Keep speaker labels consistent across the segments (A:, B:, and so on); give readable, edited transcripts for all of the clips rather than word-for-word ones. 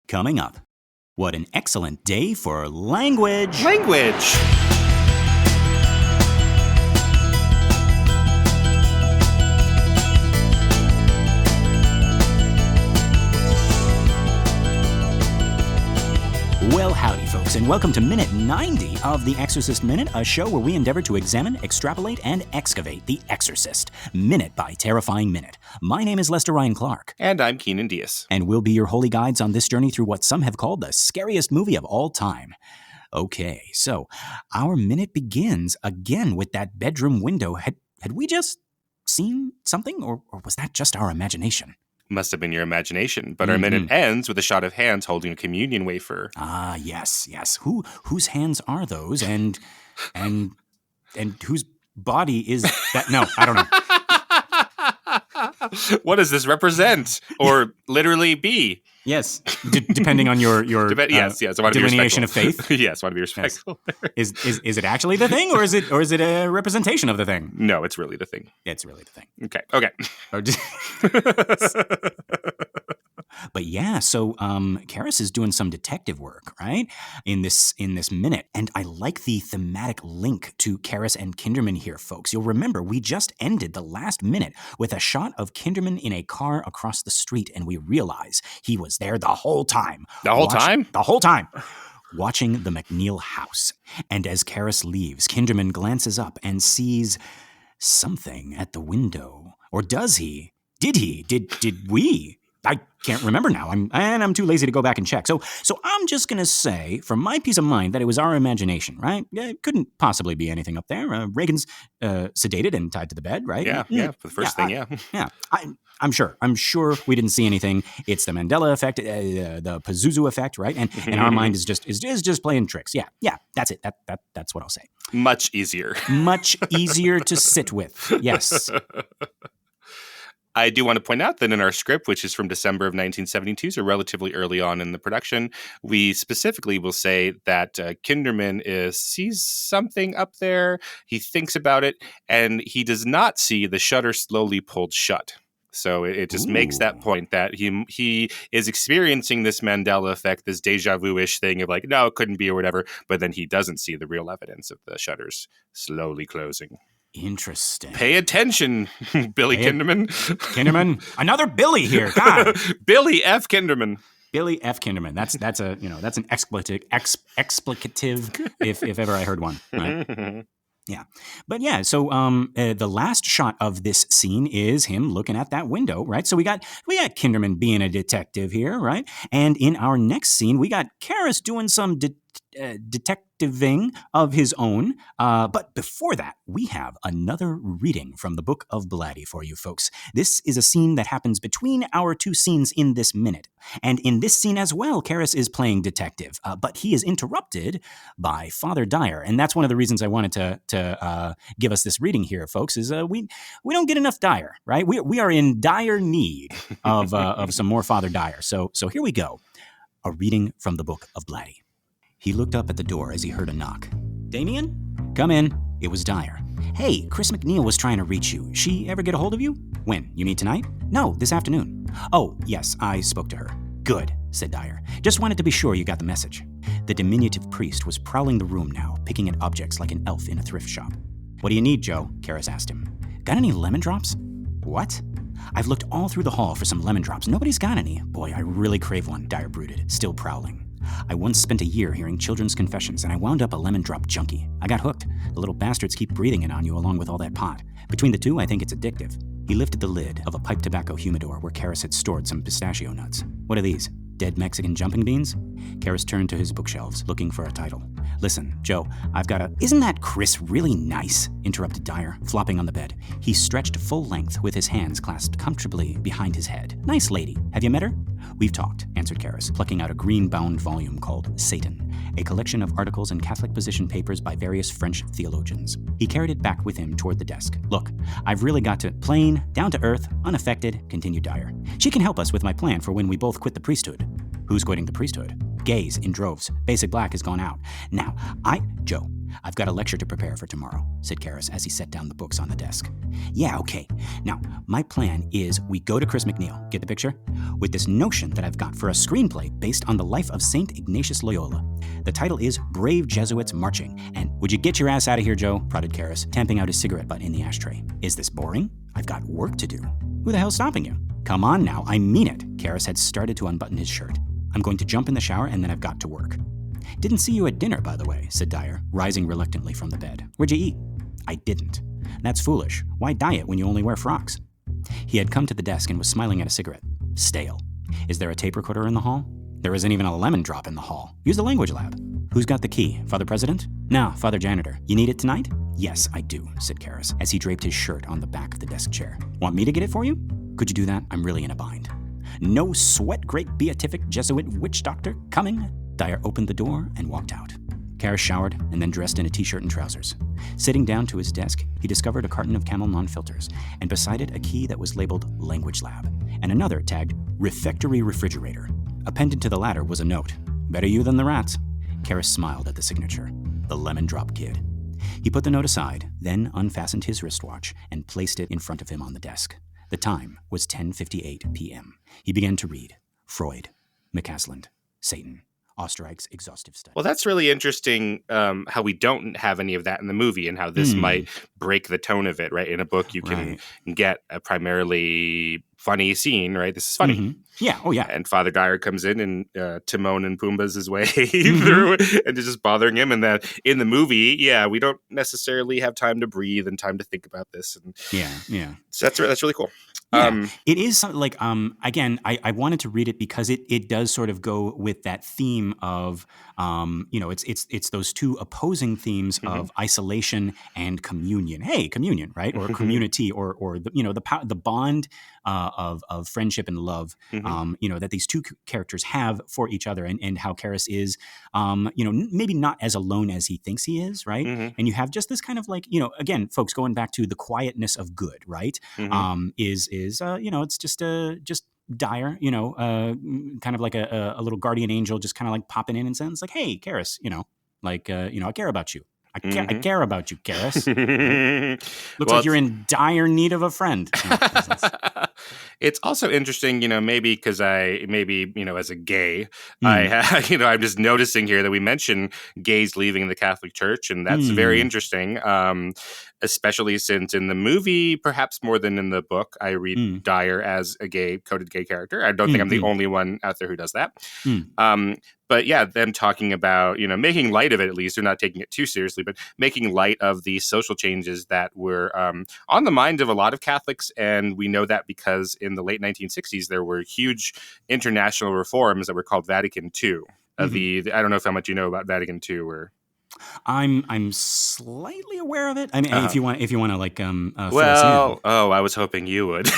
A: Coming up, what an excellent day for language.
B: Language!
A: Well, howdy, folks, and welcome to Minute 90 of the Exorcist Minute, a show where we endeavor to examine, extrapolate, and excavate The Exorcist, minute by terrifying minute. My name is Lester Ryan Clark.
B: And I'm Keenan Diaz.
A: And we'll be your holy guides on this journey through what some have called the scariest movie of all time. Okay, so our minute begins again with that bedroom window. Had we just seen something, or was that just our imagination?
B: Must have been your imagination, but our minute ends with a shot of hands holding a communion wafer.
A: Ah, yes. Whose hands are those, and whose body is that? No, I don't know.
B: What does this represent, or literally be?
A: Yes, depending on your
B: yes. I want to
A: delineation
B: be
A: of faith.
B: Yes, I want to be respectful.
A: Yes. Is it actually the thing, or is it a representation of the thing?
B: No, it's really the thing.
A: It's really the thing.
B: Okay.
A: But yeah, so Karras is doing some detective work, right? In this minute. And I like the thematic link to Karras and Kinderman here, folks. You'll remember we just ended the last minute with a shot of Kinderman in a car across the street, and we realize he was there the whole time.
B: The whole time?
A: The whole time. Watching the McNeil house. And as Karras leaves, Kinderman glances up and sees something at the window. Or does he? Did he? Did we? I can't remember now. I'm too lazy to go back and check. So I'm just going to say, for my peace of mind, that it was our imagination, right? It couldn't possibly be anything up there. Reagan's sedated and tied to the bed, right?
B: Yeah. For the first thing, yeah.
A: Yeah. I'm sure we didn't see anything. It's the Mandela effect, the Pazuzu effect, right? And our mind is just playing tricks. Yeah. That's it. That's what I'll say.
B: Much easier
A: to sit with. Yes.
B: I do want to point out that in our script, which is from December of 1972, so relatively early on in the production, we specifically will say that Kinderman sees something up there, he thinks about it, and he does not see the shutter slowly pulled shut. So it just makes that point that he is experiencing this Mandela effect, this deja vu-ish thing of like, no, it couldn't be or whatever, but then he doesn't see the real evidence of the shutters slowly closing.
A: Interesting.
B: Pay attention, Billy Kinderman.
A: Kinderman, another Billy here. God,
B: Billy F. Kinderman.
A: Billy F. Kinderman. That's an explicative if ever I heard one. Right? Yeah. But yeah, so the last shot of this scene is him looking at that window, right? So we got Kinderman being a detective here, right? And in our next scene, we got Karras doing some detectiving of his own. But before that, we have another reading from the Book of Blatty for you folks. This is a scene that happens between our two scenes in this minute. And in this scene as well, Karras is playing detective, but he is interrupted by Father DYER. And that's one of the reasons I wanted to give us this reading here, folks, is we don't get enough DYER, right? We are in dire need of some more Father DYER. So here we go. A reading from the Book of Blatty. He looked up at the door as he heard a knock. Damien? Come in. It was DYER. Hey, Chris McNeil was trying to reach you. She ever get a hold of you? When? You mean tonight? No, this afternoon. Oh, yes, I spoke to her. Good, said DYER. Just wanted to be sure you got the message. The diminutive priest was prowling the room now, picking at objects like an elf in a thrift shop. What do you need, Joe? Karras asked him. Got any lemon drops? What? I've looked all through the hall for some lemon drops. Nobody's got any. Boy, I really crave one, DYER brooded, still prowling. I once spent a year hearing children's confessions, and I wound up a lemon drop junkie. I got hooked. The little bastards keep breathing it on you along with all that pot. Between the two, I think it's addictive. He lifted the lid of a pipe tobacco humidor where Karras had stored some pistachio nuts. What are these? Dead Mexican jumping beans? Karras turned to his bookshelves, looking for a title. Listen, Joe, I've got a... Isn't that Chris really nice? Interrupted DYER, flopping on the bed. He stretched full length with his hands clasped comfortably behind his head. Nice lady. Have you met her? We've talked, answered Karras, plucking out a green-bound volume called Satan, a collection of articles and Catholic position papers by various French theologians. He carried it back with him toward the desk. Look, I've really got to... Plain, down-to-earth, unaffected, continued DYER. She can help us with my plan for when we both quit the priesthood. Who's quitting the priesthood? Gays in droves. Basic black has gone out. Now, Joe, I've got a lecture to prepare for tomorrow, said Karras as he set down the books on the desk. Yeah, okay. Now, my plan is we go to Chris McNeil, get the picture? With this notion that I've got for a screenplay based on the life of St. Ignatius Loyola. The title is Brave Jesuits Marching, and would you get your ass out of here, Joe? Prodded Karras, tamping out his cigarette butt in the ashtray. Is this boring? I've got work to do. Who the hell's stopping you? Come on now, I mean it. Karras had started to unbutton his shirt. I'm going to jump in the shower and then I've got to work. Didn't see you at dinner, by the way, said DYER, rising reluctantly from the bed. Where'd you eat? I didn't. That's foolish. Why diet when you only wear frocks? He had come to the desk and was smiling at a cigarette. Stale. Is there a tape recorder in the hall? There isn't even a lemon drop in the hall. Use the language lab. Who's got the key? Father President? No, Father Janitor. You need it tonight? Yes, I do, said Karras, as he draped his shirt on the back of the desk chair. Want me to get it for you? Could you do that? I'm really in a bind. No sweat, great beatific Jesuit witch doctor coming. DYER opened the door and walked out. Karras showered and then dressed in a t-shirt and trousers. Sitting down to his desk, he discovered a carton of Camel non-filters, and beside it a key that was labeled Language Lab, and another tagged Refectory Refrigerator. Appended to the latter was a note. Better you than the rats. Karras smiled at the signature. The Lemon Drop Kid. He put the note aside, then unfastened his wristwatch and placed it in front of him on the desk. The time was 10:58 p.m. He began to read. Freud, McCasland, Satan. Osterreich's exhaustive study.
B: Well, that's really interesting how we don't have any of that in the movie and how this might break the tone of it, right? In a book, you can get a primarily funny scene, right? This is funny.
A: Mm-hmm. Yeah. Oh, yeah.
B: And Father DYER comes in and Timon and Pumbaa's his way through and it's just bothering him. And that in the movie, we don't necessarily have time to breathe and time to think about this. And
A: yeah.
B: So that's really cool.
A: Yeah. It is something like, again, I wanted to read it because it does sort of go with that theme of, it's those two opposing themes of isolation and communion. Hey, communion, right? Or community, or the bond of friendship and love, that these two characters have for each other, and how Karras is, maybe not as alone as he thinks he is, right? And you have just this kind of like, again, folks, going back to the quietness of good, right? It's just DYER, kind of like a little guardian angel, just kind of like popping in and saying, it's like, hey, Karras, I care about you. I care about you, Karras. Looks like you're in dire need of a friend.
B: It's also interesting, maybe because as a gay, I'm just noticing here that we mention gays leaving the Catholic Church, and that's very interesting. Especially since in the movie, perhaps more than in the book, I read DYER as a coded gay character. I don't think I'm the only one out there who does that. But yeah, them talking about, making light of it, at least. They're not taking it too seriously, but making light of the social changes that were on the mind of a lot of Catholics. And we know that because in the late 1960s, there were huge international reforms that were called Vatican II. I don't know how much you know about Vatican II or...
A: I'm slightly aware of it. I mean, if you want to like fill us in.
B: I was hoping you would.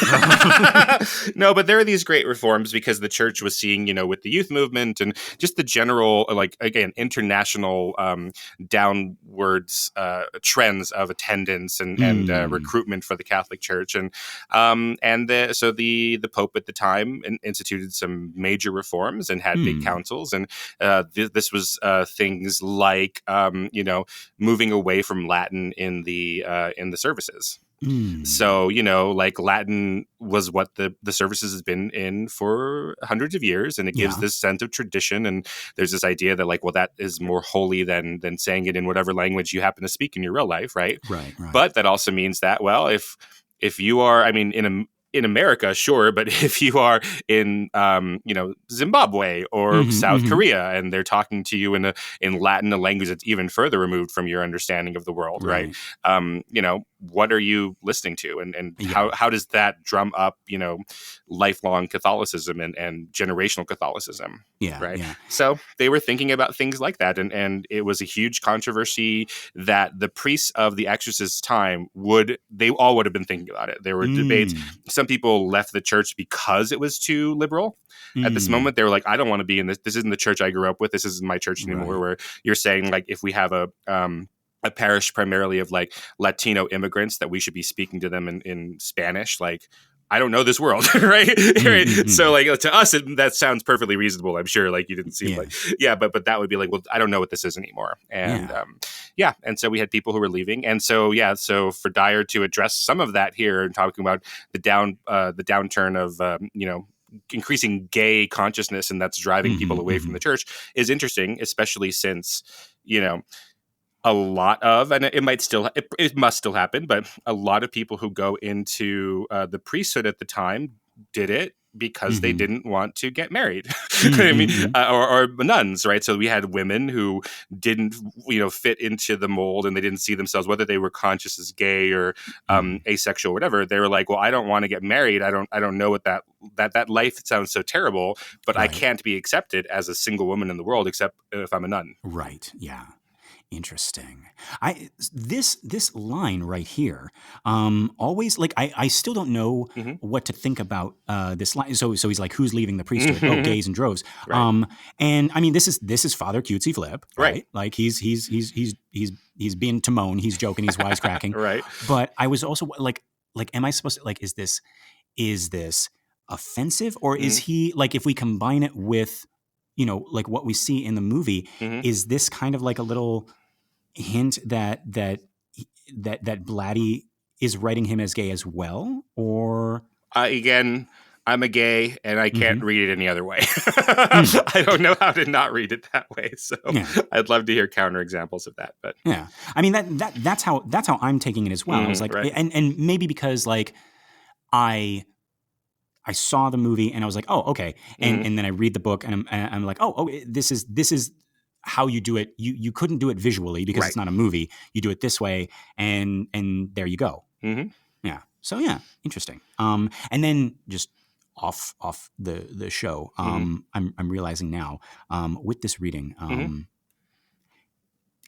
B: No, but there are these great reforms because the church was seeing, with the youth movement and just the general, international downwards trends of attendance and recruitment for the Catholic Church, so the Pope at the time instituted some major reforms and had big councils, and this was things like. Moving away from Latin in the services. So, Latin was what the services has been in for hundreds of years, and it gives this sense of tradition. And there's this idea that that is more holy than saying it in whatever language you happen to speak in your real life, right?
A: Right.
B: But that also means that, if you are, in America, sure, but if you are in, Zimbabwe or South Korea, and they're talking to you in Latin, a language that's even further removed from your understanding of the world, right? What are you listening to, and how does that drum up, lifelong Catholicism and generational Catholicism? Right.
A: Yeah.
B: So they were thinking about things like that, and it was a huge controversy that the priests of the Exorcist's time would have been thinking about it. There were debates. Some people left the church because it was too liberal. At this moment, they were like, I don't want to be in this. This isn't the church I grew up with. This isn't my church anymore. Where you're saying, if we have a parish primarily of Latino immigrants, that we should be speaking to them in Spanish. I don't know this world, right? Right? So like to us, that sounds perfectly reasonable. I'm sure, like you didn't seem like, but that would be like, well, I don't know what this is anymore, and and so we had people who were leaving, and so so for DYER to address some of that here and talking about the downturn of increasing gay consciousness, and that's driving people away from the church is interesting, especially since a lot of, and it must still happen, but a lot of people who go into the priesthood at the time did it because they didn't want to get married. I mean, or nuns, right? So we had women who didn't, fit into the mold, and they didn't see themselves, whether they were conscious as gay or asexual, whatever. They were like, well, I don't want to get married. I don't know what that life sounds so terrible, but I can't be accepted as a single woman in the world except if I'm a nun.
A: Right. Yeah. Interesting. This line right here, always like I still don't know what to think about this line. So he's like, who's leaving the priesthood? Oh, gays in droves. Right. And I mean, this is Father Cutesy Flip, right? Like he's being Timon. He's joking. He's wisecracking.
B: Right.
A: But I was also like, am I supposed to like? Is this offensive, or is he like? If we combine it with, like what we see in the movie, is this kind of like a little hint that Blatty is writing him as gay as well, or
B: again, I'm a gay and I can't read it any other way. I don't know how to not read it that way. So I'd love to hear counter examples of that. But
A: I mean that's how I'm taking it as well. I was like, and maybe because like I saw the movie and I was like, oh, okay, and then I read the book and I'm like, oh, this is how you do it. You couldn't do it visually because it's not a movie. You do it this way, and there you go. Yeah. So interesting. And then just off the show, I'm realizing now with this reading,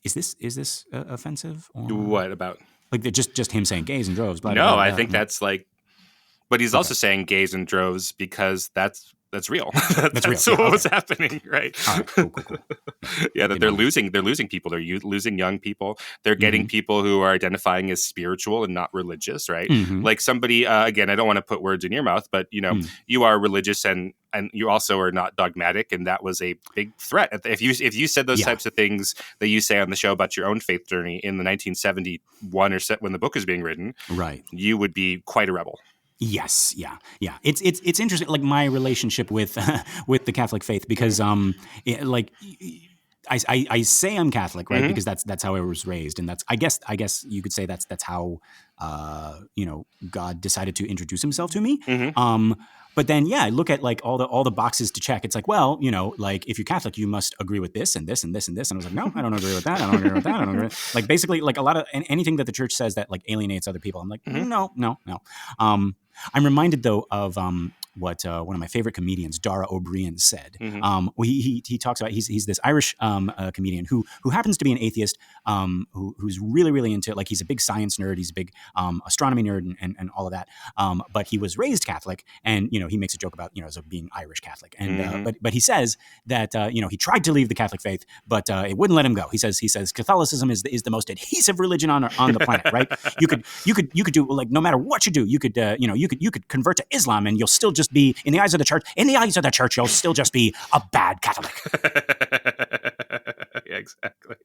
A: is this offensive? Or
B: what about
A: like just him saying gays and droves? Blah,
B: no,
A: blah, blah,
B: I think that's like. But he's also saying gays and droves because that's real. That's real. What was happening, right?
A: All right. Cool.
B: That they're losing people. They're losing young people. They're getting people who are identifying as spiritual and not religious, right? Like somebody, again, I don't want to put words in your mouth, but you are religious and you also are not dogmatic, and that was a big threat. If you said those types of things that you say on the show about your own faith journey in the 1971 or when the book is being written,
A: right,
B: you would be quite a rebel.
A: Yes, yeah. It's interesting, like my relationship with with the Catholic faith, because I say I'm Catholic, right? Because that's how I was raised, and that's I guess you could say that's how God decided to introduce Himself to me. But then, I look at like all the boxes to check. It's like, well, like if you're Catholic, you must agree with this and this and this and this. And I was like, no, I don't agree with that. I don't agree with that. I don't agree. Like basically, like a lot of anything that the church says that like alienates other people. I'm like, no. I'm reminded though of what one of my favorite comedians, Dara O'Brien, said. He talks about he's this Irish comedian who happens to be an atheist, who's really into, like, he's a big science nerd, he's a big astronomy nerd and all of that. But he was raised Catholic, and he makes a joke about so being Irish Catholic, and but he says that he tried to leave the Catholic faith, but it wouldn't let him go. He says Catholicism is the most adhesive religion on the planet, right? You could do, like, no matter what you do, you could convert to Islam and you'll still just be, in the eyes of the church, you'll still just be a bad Catholic.
B: Yeah, exactly.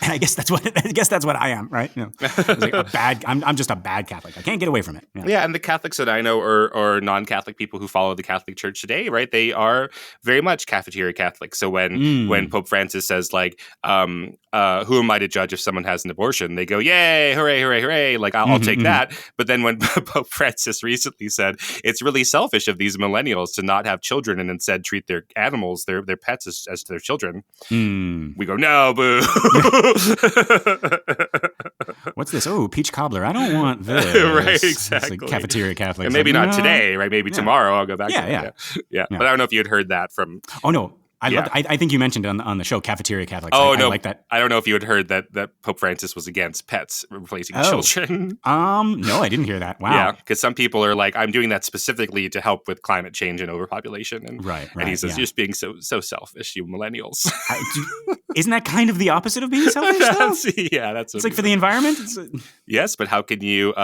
A: And I guess that's what I am, right? Like I'm just a bad Catholic. I can't get away from it.
B: Yeah, and the Catholics that I know are non-Catholic people who follow the Catholic Church today, right? They are very much cafeteria Catholic. So when Pope Francis says, like, who am I to judge if someone has an abortion? They go, yay, hooray, hooray, hooray. Like, I'll take that. But then when Pope Francis recently said, it's really selfish of these millennials to not have children and instead treat their animals, their pets as their children, we go, no, boo.
A: What's this? Oh, peach cobbler. I don't want this.
B: Right, exactly.
A: It's like cafeteria Catholic.
B: And maybe not today, right? Maybe tomorrow I'll go back to
A: that.
B: Yeah. But I don't know if you had heard that from...
A: Oh, no. I think you mentioned it on the show, Cafeteria Catholics.
B: Oh,
A: I
B: no.
A: like that.
B: I don't know if you had heard that Pope Francis was against pets replacing children.
A: No, I didn't hear that. Wow.
B: Yeah, because some people are like, I'm doing that specifically to help with climate change and overpopulation. And,
A: right.
B: And he says, you're just being so selfish, you millennials.
A: Isn't that kind of the opposite of being selfish, though?
B: Yeah, that's...
A: It's like for the environment?
B: Yes, but how can you...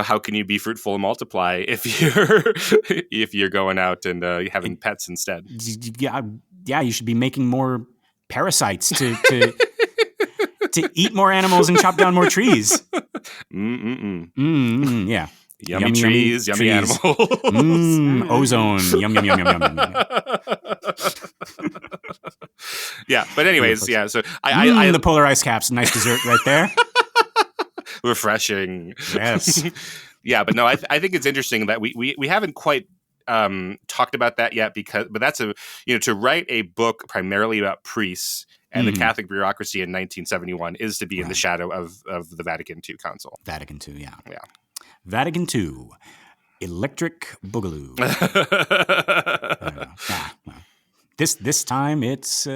B: how can you be fruitful and multiply if you're going out and having pets instead?
A: Yeah, you should be making more parasites to eat more animals and chop down more trees. Yeah.
B: Yummy trees, yummy
A: trees.
B: animals.
A: Ozone. Yum, yum, yum, yum, yum, yum.
B: Yeah, but anyways, yeah. So
A: the polar ice caps, nice dessert right there.
B: Refreshing.
A: Yes.
B: Yeah, but no, I think it's interesting that we haven't quite talked about that yet, but that's to write a book primarily about priests and the Catholic bureaucracy in 1971 is to be in the shadow of the Vatican II Council.
A: Vatican II, yeah.
B: Yeah.
A: Vatican II, Electric Boogaloo. This time it's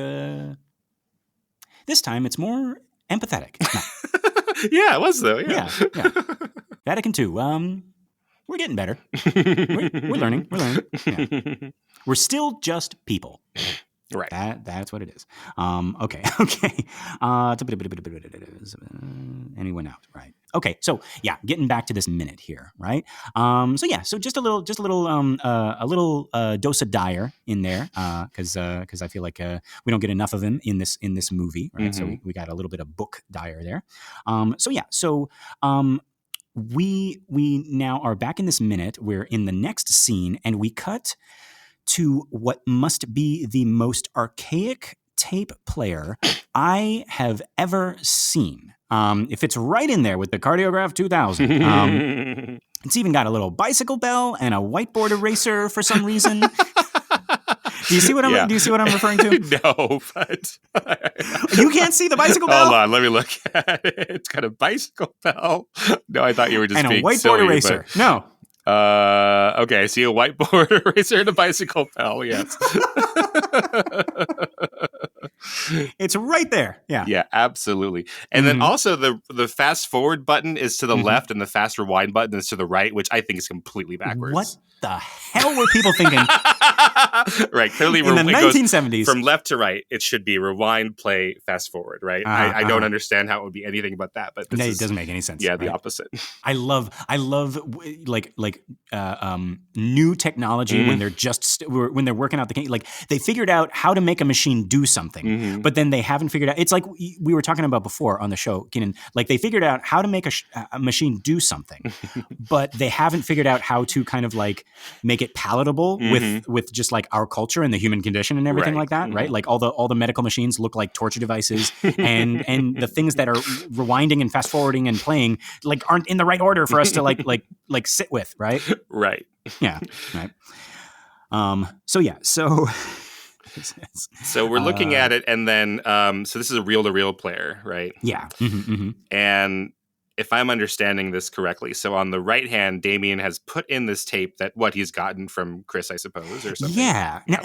A: more empathetic.
B: Yeah, it was though.
A: Yeah. Vatican II. We're getting better. We're learning. Yeah. We're still just people.
B: Right.
A: That's what it is. Okay. Anyone out? Right. Okay. So yeah, getting back to this minute here, right? So just a little dose of DYER in there, because I feel like we don't get enough of him in this movie, right? So we got a little bit of book DYER there. We now are back in this minute. We're in the next scene, and we cut to what must be the most archaic tape player I have ever seen. If it's right in there with the Cardiograph 2000. It's even got a little bicycle bell and a whiteboard eraser for some reason. Do you see what I'm referring to?
B: No, but
A: you can't see the bicycle bell?
B: Hold on, let me look at it. It's got a bicycle bell. No, I thought you were just
A: and
B: being
A: a whiteboard
B: silly,
A: eraser.
B: But...
A: No.
B: Okay, I see a whiteboard eraser and a bicycle bell. Yes.
A: It's right there. Yeah.
B: Yeah, absolutely. And then also the fast forward button is to the left and the fast rewind button is to the right, which I think is completely backwards.
A: What the hell were people thinking?
B: Right. Clearly,
A: in the 1970s.
B: From left to right, it should be rewind, play, fast forward, right? I don't understand how it would be anything but that. But
A: it doesn't make any sense.
B: Yeah, right? The opposite.
A: I love like new technology when they're when they're working out the game. Like they figured out how to make a machine do something, but then they haven't figured out. It's like we were talking about before on the show, Keenan. Like they figured out how to make a machine do something, but they haven't figured out how to kind of like make it palatable with just like our culture and the human condition and everything like that, right? Like all the medical machines look like torture devices, and the things that are rewinding and fast forwarding and playing like aren't in the right order for us to like sit with, right?
B: Right.
A: Yeah. Right.
B: So we're looking at it, and then so this is a reel-to-reel player, right?
A: Yeah.
B: And if I'm understanding this correctly, so on the right hand, Damien has put in this tape that he's gotten from Chris, I suppose, or something.
A: Yeah. Now,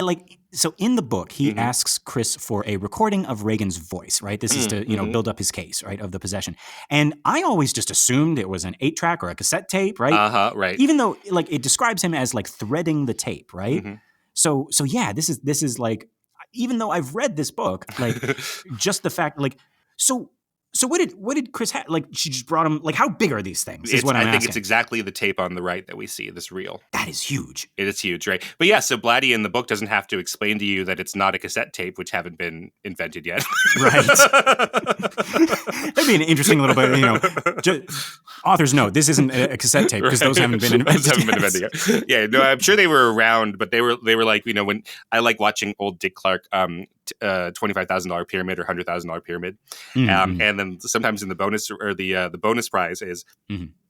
A: so in the book, he asks Chris for a recording of Reagan's voice, right? This is to, build up his case, right, of the possession. And I always just assumed it was an 8-track or a cassette tape, right?
B: Right.
A: Even though like it describes him as like threading the tape, right? So yeah, this is like, even though I've read this book, like just the fact, like, So what did Chris have? Like she just brought him. Like how big are these things? Is what I'm asking.
B: I think it's exactly the tape on the right that we see. This reel.
A: That is huge.
B: It is huge, right? But yeah, so Blatty in the book doesn't have to explain to you that it's not a cassette tape, which haven't been invented yet.
A: Right. That'd be an interesting little bit. Authors know this isn't a cassette tape because those haven't been invented
B: yet. Yeah, no, I'm sure they were around, but they were like when I like watching old Dick Clark. $25,000 pyramid or $100,000 pyramid, and then sometimes in the bonus or the bonus prize is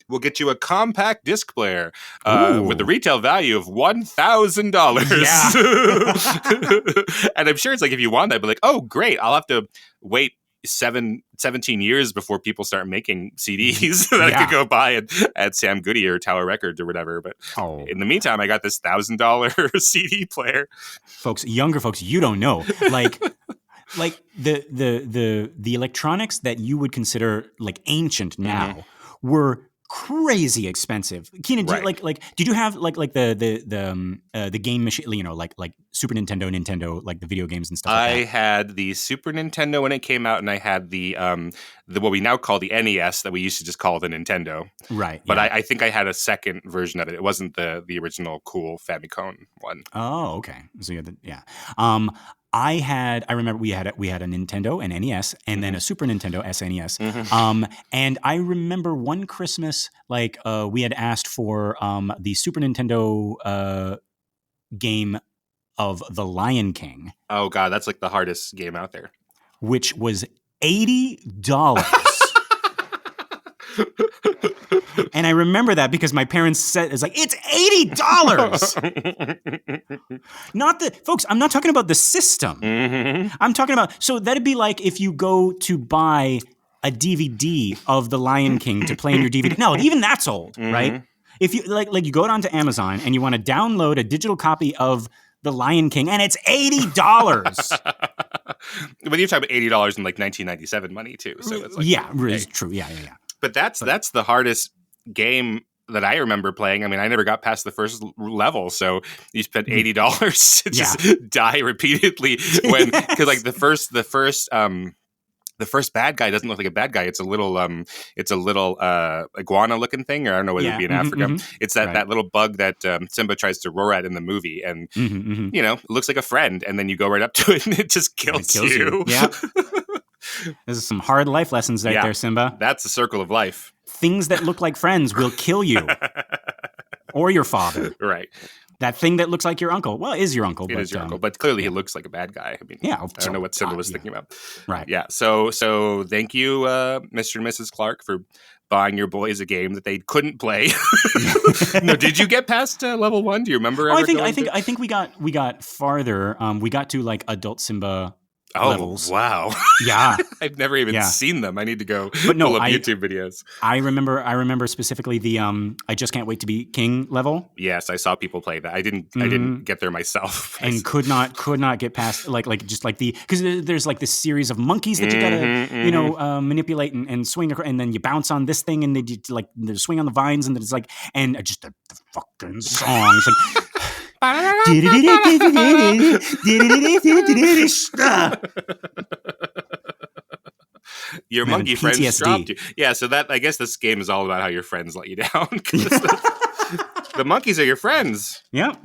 B: we'll get you a compact disc player with the retail value of $1,000. Yeah, and I'm sure it's like if you want that, but like, oh great, I'll have to wait 17 years before people start making CDs that I could go buy at Sam Goody or Tower Records or whatever. But in the meantime, I got this $1,000 CD player.
A: Younger folks, you don't know. Like the electronics that you would consider like ancient now were crazy expensive. Keenan,
B: Right.
A: did you have the game machine? You know, like Super Nintendo, like the video games and stuff like
B: I
A: that.
B: had the Super Nintendo when it came out, and I had the what we now call the NES that we used to just call the Nintendo.
A: Right.
B: But
A: Yeah.
B: I think I had a second version of it. It wasn't the original cool Famicom one.
A: Oh, okay. So you had yeah. I remember we had a Nintendo, an NES, and then a Super Nintendo SNES. And I remember one Christmas, like we had asked for the Super Nintendo game of The Lion King,
B: Oh god, that's like the hardest game out there.
A: which was $80. And I remember that because my parents said, it's like, it's $80. Folks, I'm not talking about the system. I'm talking about, so that'd be like if you go to buy a DVD of The Lion King to play in your DVD. No, even that's old, right? If you like you go down to Amazon and you want to download a digital copy of The Lion King and it's $80.
B: But you're talking about $80 in like 1997 money too. So it's like,
A: yeah, it's true. Yeah.
B: But that's the hardest game that I remember playing. I mean, I never got past the first level, so you spent $80 to just die repeatedly because like the first bad guy doesn't look like a bad guy. It's a little iguana looking thing, or I don't know whether it'd be in Africa. It's that little bug that Simba tries to roar at in the movie, and you know, it looks like a friend, and then you go right up to it and it just kills you.
A: Yeah. There's some hard life lessons right there, Simba.
B: That's the circle of life.
A: Things that look like friends will kill you. Or your father.
B: Right.
A: That thing that looks like your uncle. Well, it is your uncle.
B: It is your uncle, but clearly he looks like a bad guy. I mean, I don't know what Simba was thinking about.
A: Right.
B: Yeah. So thank you, Mr. and Mrs. Clark, for buying your boys a game that they couldn't play. No, did you get past level 1? Do you remember?
A: I think we got farther. We got to like adult Simba. Levels.
B: Wow.
A: Yeah.
B: I've never even seen them. I need to go pull up YouTube videos.
A: I remember specifically the I just can't wait to be king level.
B: Yes, I saw people play that. I didn't get there myself.
A: And could not get past like just like because there's like this series of monkeys that you gotta manipulate and swing and then you bounce on this thing and they swing on the vines and it's like and just the fucking song. It's like
B: your monkey friends dropped you. Yeah, so that I guess this game is all about how your friends let you down. The monkeys are your friends.
A: Yeah.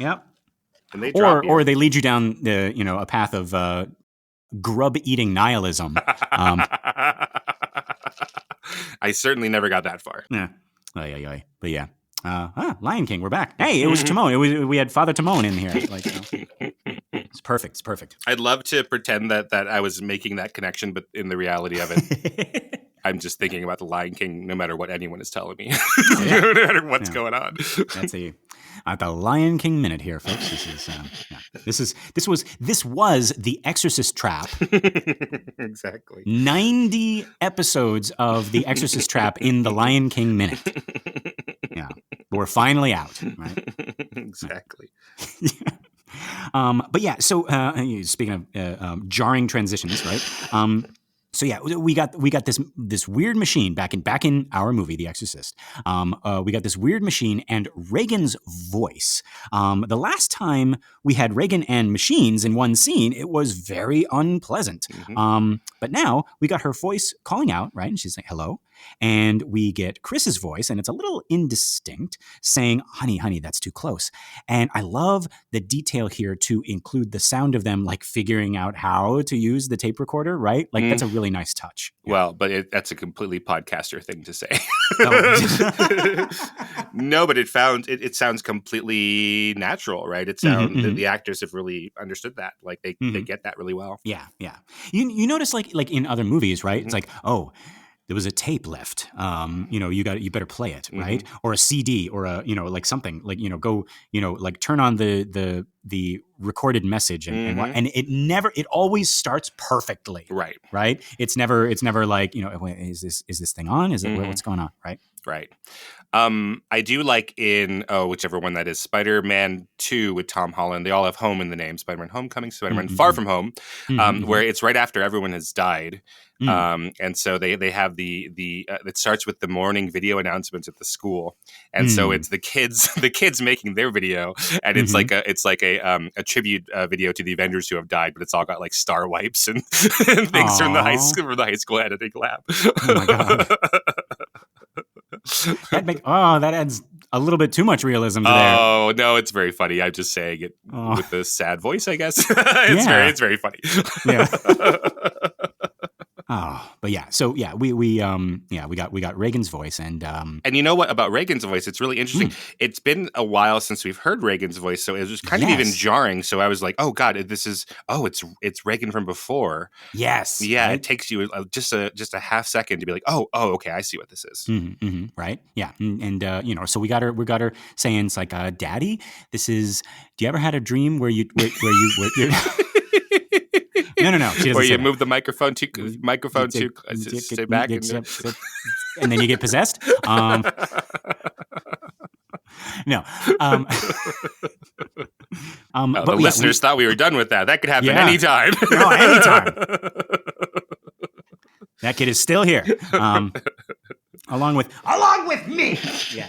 B: And they drop you.
A: Or they lead you down a path of grub eating nihilism.
B: I certainly never got that far.
A: Yeah. But yeah. Lion King, we're back. Hey, it was Timon. We had Father Timon in here. It's perfect. It's perfect.
B: I'd love to pretend that I was making that connection, but in the reality of it, I'm just thinking about the Lion King no matter what anyone is telling me. No matter what's going on.
A: That's the Lion King minute here, folks. This was the Exorcist Trap.
B: Exactly.
A: 90 episodes of the Exorcist Trap in the Lion King minute. Yeah. We're finally out, right?
B: Exactly.
A: But yeah, so speaking of jarring transitions, right? So yeah, we got this weird machine back in our movie, The Exorcist. We got this weird machine and Reagan's voice. The last time we had Reagan and machines in one scene, it was very unpleasant. But now we got her voice calling out, right? And she's like, hello. And we get Chris's voice, and it's a little indistinct, saying, honey, that's too close. And I love the detail here to include the sound of them like figuring out how to use the tape recorder, right? Like that's a really nice touch. Yeah.
B: Well, but that's a completely podcaster thing to say. No, but it sounds completely natural, right? It sounds the actors have really understood that. Like they get that really well.
A: Yeah. You notice like in other movies, right? It's like, oh, there was a tape left. You better play it, right? Or a CD, or like something like go like turn on the recorded message and it always starts perfectly,
B: right?
A: It's never like is this thing on? Is it what's going on, right?
B: Right. I do like in whichever one that is, Spider-Man 2 with Tom Holland. They all have home in the name. Spider-Man Homecoming, Spider-Man Far From Home, where it's right after everyone has died. And so they have the it starts with the morning video announcements at the school, and so it's the kids making their video, and it's like a tribute video to the Avengers who have died, but it's all got like star wipes and, and things from the high school editing lab.
A: Oh my god. That adds a little bit too much realism to there.
B: Oh no, it's very funny. I'm just saying it with a sad voice, I guess. It's very funny.
A: Yeah. But yeah, so yeah, we got Reagan's voice, and
B: you know what about Reagan's voice? It's really interesting. It's been a while since we've heard Reagan's voice, so it was kind of even jarring. So I was like, oh god, it's Reagan from before.
A: Yes,
B: yeah,
A: right?
B: It takes you just a half second to be like, oh, okay, I see what this is.
A: Right, yeah, and so we got her saying it's like, Daddy, this is. Do you ever had a dream where you No. She
B: Where you
A: say
B: move the microphone to stay back, and
A: then you get possessed. No.
B: The listeners thought we were done with that. That could happen anytime.
A: No, anytime. That kid is still here. Along with me. Yeah.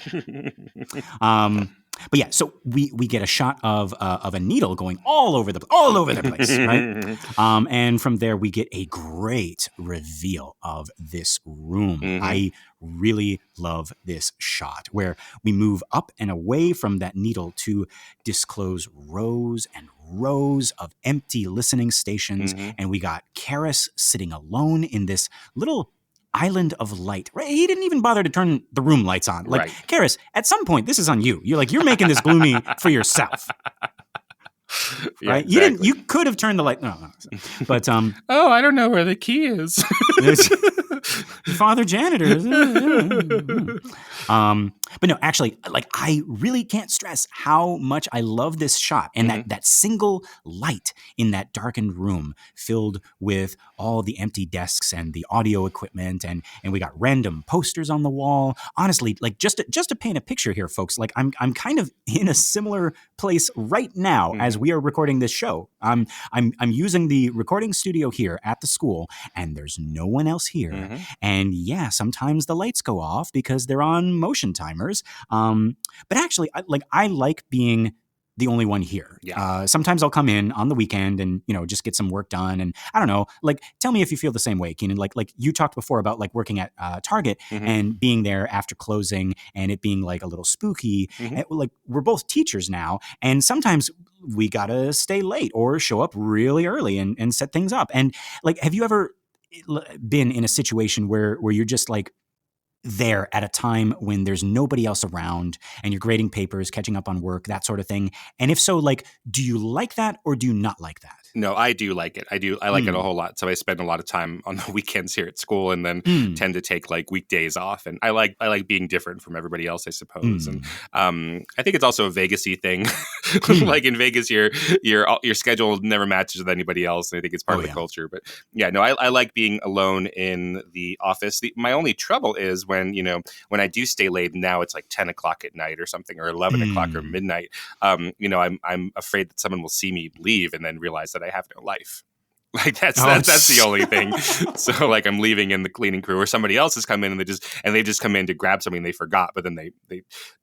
A: But yeah, so we get a shot of a needle going all over the place, right? And from there we get a great reveal of this room. I really love this shot where we move up and away from that needle to disclose rows and rows of empty listening stations, and we got Karras sitting alone in this little island of light. Right? He didn't even bother to turn the room lights on. Like, Karras, at some point, this is on you. You're making this gloomy for yourself.
B: Yeah,
A: right?
B: Exactly.
A: You could have turned the light. No. But
B: oh, I don't know where the key is.
A: Father janitor. But no, actually, like, I really can't stress how much I love this shot, and that single light in that darkened room filled with all the empty desks and the audio equipment, and we got random posters on the wall. Honestly, like, just to paint a picture here, folks, like, I'm kind of in a similar place right now as we are recording this show. I'm using the recording studio here at the school, and there's no one else here. And yeah, sometimes the lights go off because they're on motion timers. But actually, I like being the only one here. Yeah. Sometimes I'll come in on the weekend and, just get some work done. And I don't know, like, tell me if you feel the same way, Keenan. Like you talked before about like working at Target and being there after closing and it being like a little spooky. And, like, we're both teachers now, and sometimes we gotta stay late or show up really early and set things up. And like, have you ever been in a situation where you're just like there at a time when there's nobody else around and you're grading papers, catching up on work, that sort of thing? And if so, like, do you like that or do you not like that?
B: No, I do like it. I like it a whole lot. So I spend a lot of time on the weekends here at school, and then tend to take like weekdays off. And I like being different from everybody else, I suppose. And I think it's also a Vegas-y thing. Like in Vegas, your schedule never matches with anybody else, and I think it's part of the culture. But yeah, no, I like being alone in the office. My only trouble is when I do stay late. Now it's like 10 o'clock at night or something, or 11 o'clock or midnight. I'm afraid that someone will see me leave and then realize that I have no life. Like that's the only thing. So like I'm leaving in the cleaning crew, or somebody else has come in and they just come in to grab something they forgot, but then they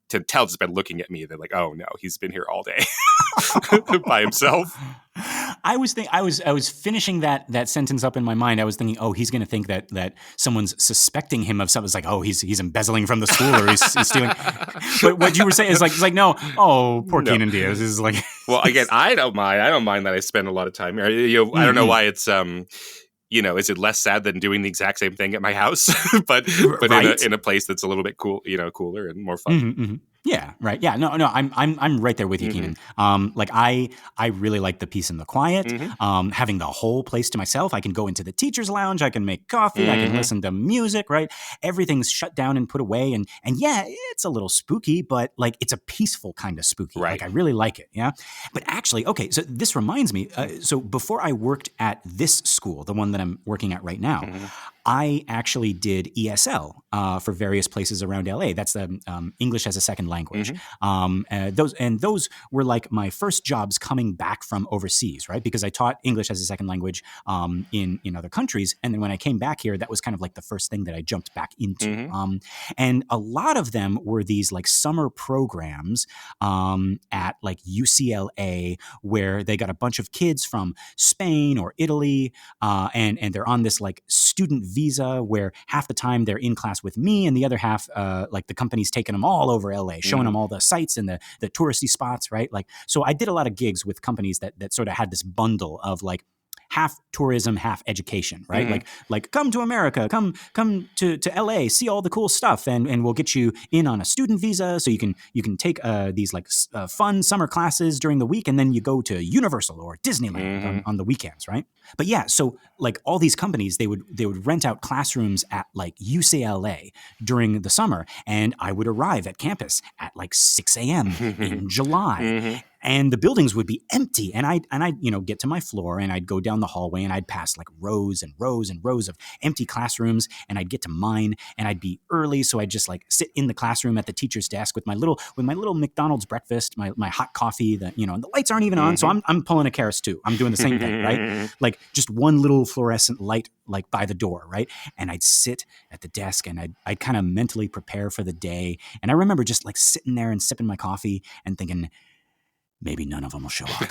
B: to tell just by looking at me, they're like, oh no, he's been here all day by himself.
A: I was finishing that sentence up in my mind. I was thinking, oh, he's going to think that someone's suspecting him of something. It's like, oh, he's embezzling from the school, or he's stealing. But what you were saying is like, no, oh, poor Keenan Diaz is like. Well,
B: again, I don't mind that I spend a lot of time here. I don't know why it's is it less sad than doing the exact same thing at my house, but right. in a place that's a little bit cooler and more fun.
A: Yeah, right. Yeah, no, I'm right there with you, Keenan. Like I really like the peace and the quiet. Having the whole place to myself. I can go into the teacher's lounge. I can make coffee. I can listen to music. Right, everything's shut down and put away. And yeah, it's a little spooky, but like it's a peaceful kind of spooky.
B: Right.
A: Like I really like it. Yeah. But actually, okay. So this reminds me. So before I worked at this school, the one that I'm working at right now. I actually did ESL for various places around LA. That's the English as a second language. Those were like my first jobs coming back from overseas, right? Because I taught English as a second language in other countries, and then when I came back here, that was kind of like the first thing that I jumped back into. And a lot of them were these like summer programs at like UCLA, where they got a bunch of kids from Spain or Italy, and they're on this like student visa where half the time they're in class with me, and the other half, like the company's taking them all over LA, showing them all the sights and the touristy spots, right? Like, so I did a lot of gigs with companies that sort of had this bundle of like half tourism, half education, right? Like come to America, come to LA, see all the cool stuff, and we'll get you in on a student visa so you can take these like fun summer classes during the week, and then you go to Universal or Disneyland on the weekends, right? But yeah, so like all these companies, they would rent out classrooms at like UCLA during the summer, and I would arrive at campus at like 6 a.m. in July. And the buildings would be empty, and I'd get to my floor, and I'd go down the hallway, and I'd pass like rows and rows and rows of empty classrooms, and I'd get to mine, and I'd be early, so I'd just like sit in the classroom at the teacher's desk with my little McDonald's breakfast, my hot coffee, and the lights aren't even on, so I'm pulling a Karras too. I'm doing the same thing, right? Like just one little fluorescent light like by the door, right? And I'd sit at the desk, and I'd kind of mentally prepare for the day, and I remember just like sitting there and sipping my coffee and thinking, maybe none of them will show up.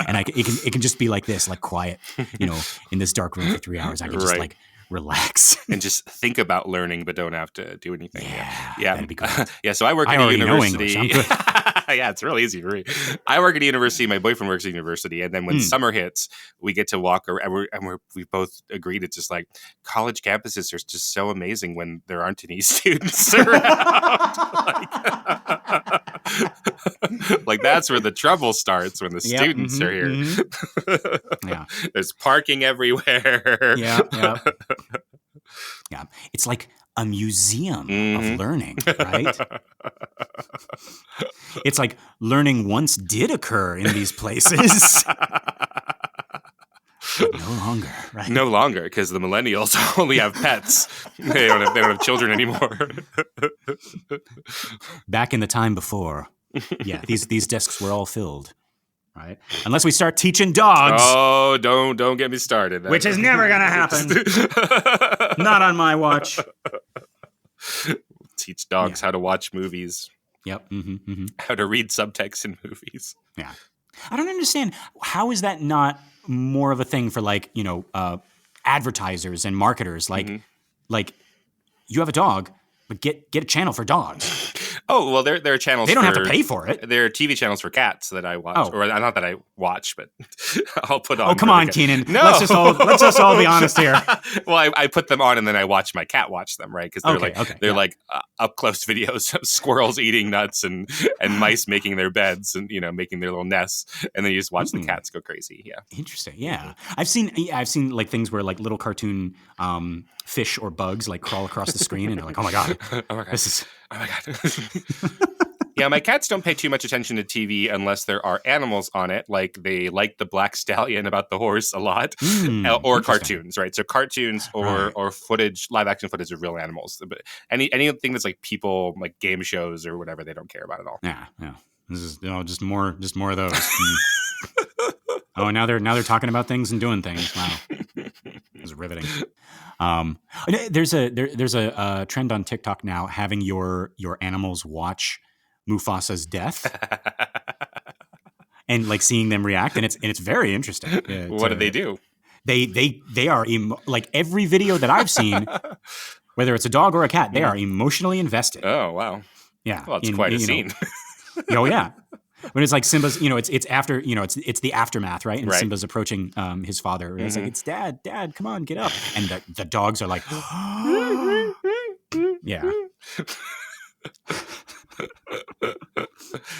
A: And it can just be like this, like quiet, in this dark room for 3 hours. I can just like relax
B: and just think about learning, but don't have to do anything.
A: Yeah. That'd be great.
B: Yeah. So I work at a university.
A: Yeah,
B: it's real easy for me. I work at a university. My boyfriend works at a university, and then when summer hits, we get to walk around. We both agreed it's just like college campuses are just so amazing when there aren't any students around. Like that's where the trouble starts, when the students are here.
A: Yeah,
B: there's parking everywhere.
A: Yeah. It's like a museum of learning, right? It's like learning once did occur in these places. But no longer, right?
B: No longer, because the millennials only have pets. They don't have children anymore.
A: Back in the time before, these desks were all filled, right? Unless we start teaching dogs.
B: Oh, don't get me started.
A: Which is never gonna happen. Not on my watch.
B: Teach dogs how to watch movies.
A: Yep.
B: How to read subtext in movies.
A: Yeah. I don't understand. How is that not more of a thing for like, advertisers and marketers? Like you have a dog, but get a channel for dogs.
B: Oh, well, there are channels.
A: They don't have to pay for it.
B: There are TV channels for cats that I watch, or not that I watch, but I'll put on.
A: Oh, come on, Keenan.
B: No,
A: let's just all be honest here.
B: Well, I put them on, and then I watch my cat watch them, right? Because they're like up close videos of squirrels eating nuts and mice making their beds and making their little nests, and then you just watch the cats go crazy. Yeah,
A: interesting. Yeah, I've seen like things where like little cartoon fish or bugs like crawl across the screen, and they're like, oh my god, this is.
B: Oh my god. Yeah, my cats don't pay too much attention to TV unless there are animals on it. Like they like the Black Stallion about the horse a lot, or cartoons, right? So cartoons or footage, live action footage of real animals. But anything that's like people, like game shows or whatever, they don't care about at all.
A: Yeah. This is just more of those. Oh, now they're talking about things and doing things. Wow, this is riveting. There's a trend on TikTok now having your animals watch Mufasa's death and like seeing them react, and it's very interesting.
B: What do they do?
A: They are like every video that I've seen, whether it's a dog or a cat, they are emotionally invested.
B: Oh wow,
A: yeah,
B: well, it's quite a scene.
A: Oh yeah. When it's like Simba's, it's after, it's the aftermath, right? And Simba's approaching his father. And it's like, it's Dad, come on, get up. And the dogs are like, yeah.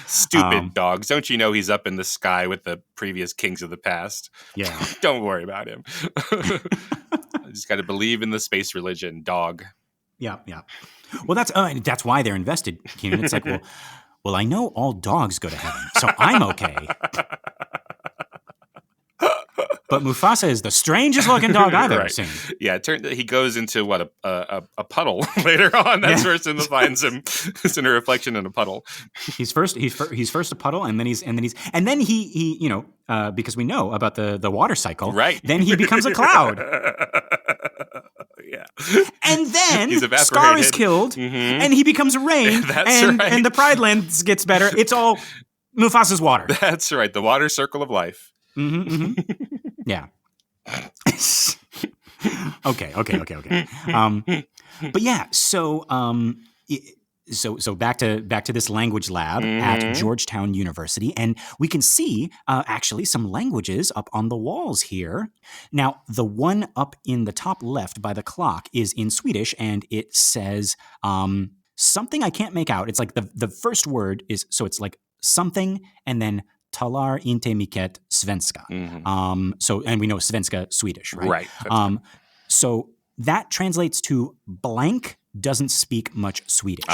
B: Stupid dogs. Don't you know he's up in the sky with the previous kings of the past?
A: Yeah.
B: Don't worry about him. I just got to believe in the space religion, dog.
A: Yeah. Well, that's why they're invested, Keenan. It's like, well, I know all dogs go to heaven, so I'm okay. But Mufasa is the strangest looking dog I've ever seen.
B: Yeah, he goes into what a puddle later on. That's where Simba finds him. It's in a reflection in a puddle.
A: He's first a puddle, and then he you know, because we know about the water cycle.
B: Right.
A: Then he becomes a cloud.
B: Yeah.
A: And then Scar is killed, and he becomes rain.
B: That's right.
A: And the Pride Lands gets better. It's all Mufasa's water.
B: That's right. The water circle of life.
A: Yeah. Okay. But yeah, so back to this language lab at Georgetown University, and we can see actually some languages up on the walls here. Now, the one up in the top left by the clock is in Swedish, and it says something I can't make out. It's like the first word is, so it's like something, and then talar inte mycket svenska. So, and we know svenska, Swedish, right?
B: Right.
A: So that translates to blank doesn't speak much Swedish.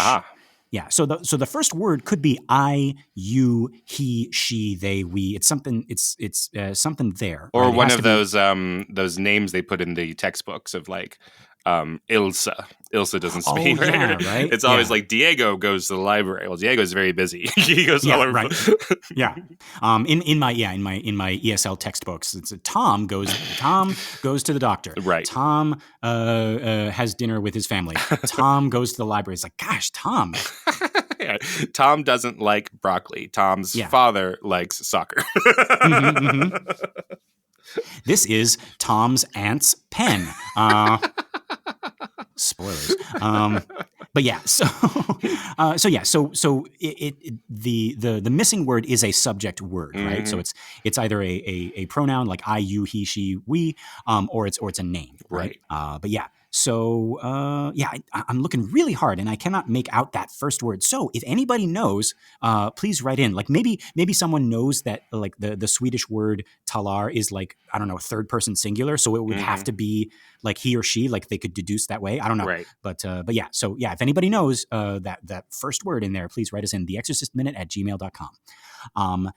A: Yeah. So the first word could be I, you, he, she, they, we. It's something. It's something there.
B: Or
A: right?
B: one of those names they put in the textbooks of like Ilsa. Ilsa doesn't speak.
A: Oh, yeah, right?
B: It's always like Diego goes to the library. Well, Diego's very busy. He goes all over.
A: Right. Yeah. In my ESL textbooks, it's Tom goes to the doctor.
B: Right.
A: Tom has dinner with his family. Tom goes to the library. It's like, gosh, Tom.
B: Yeah. Tom doesn't like broccoli. Tom's father likes soccer.
A: This is Tom's aunt's pen. Spoilers. But yeah, the missing word is a subject word, right? So it's either a pronoun like I, you, he, she, we, or it's a name, right? But yeah. So, I'm looking really hard and I cannot make out that first word. So if anybody knows, please write in. Like maybe someone knows that like the Swedish word talar is like, I don't know, third person singular. So it would have to be like he or she, like they could deduce that way. I don't know.
B: Right.
A: But yeah. So yeah, if anybody knows that first word in there, please write us in theexorcistminute@gmail.com.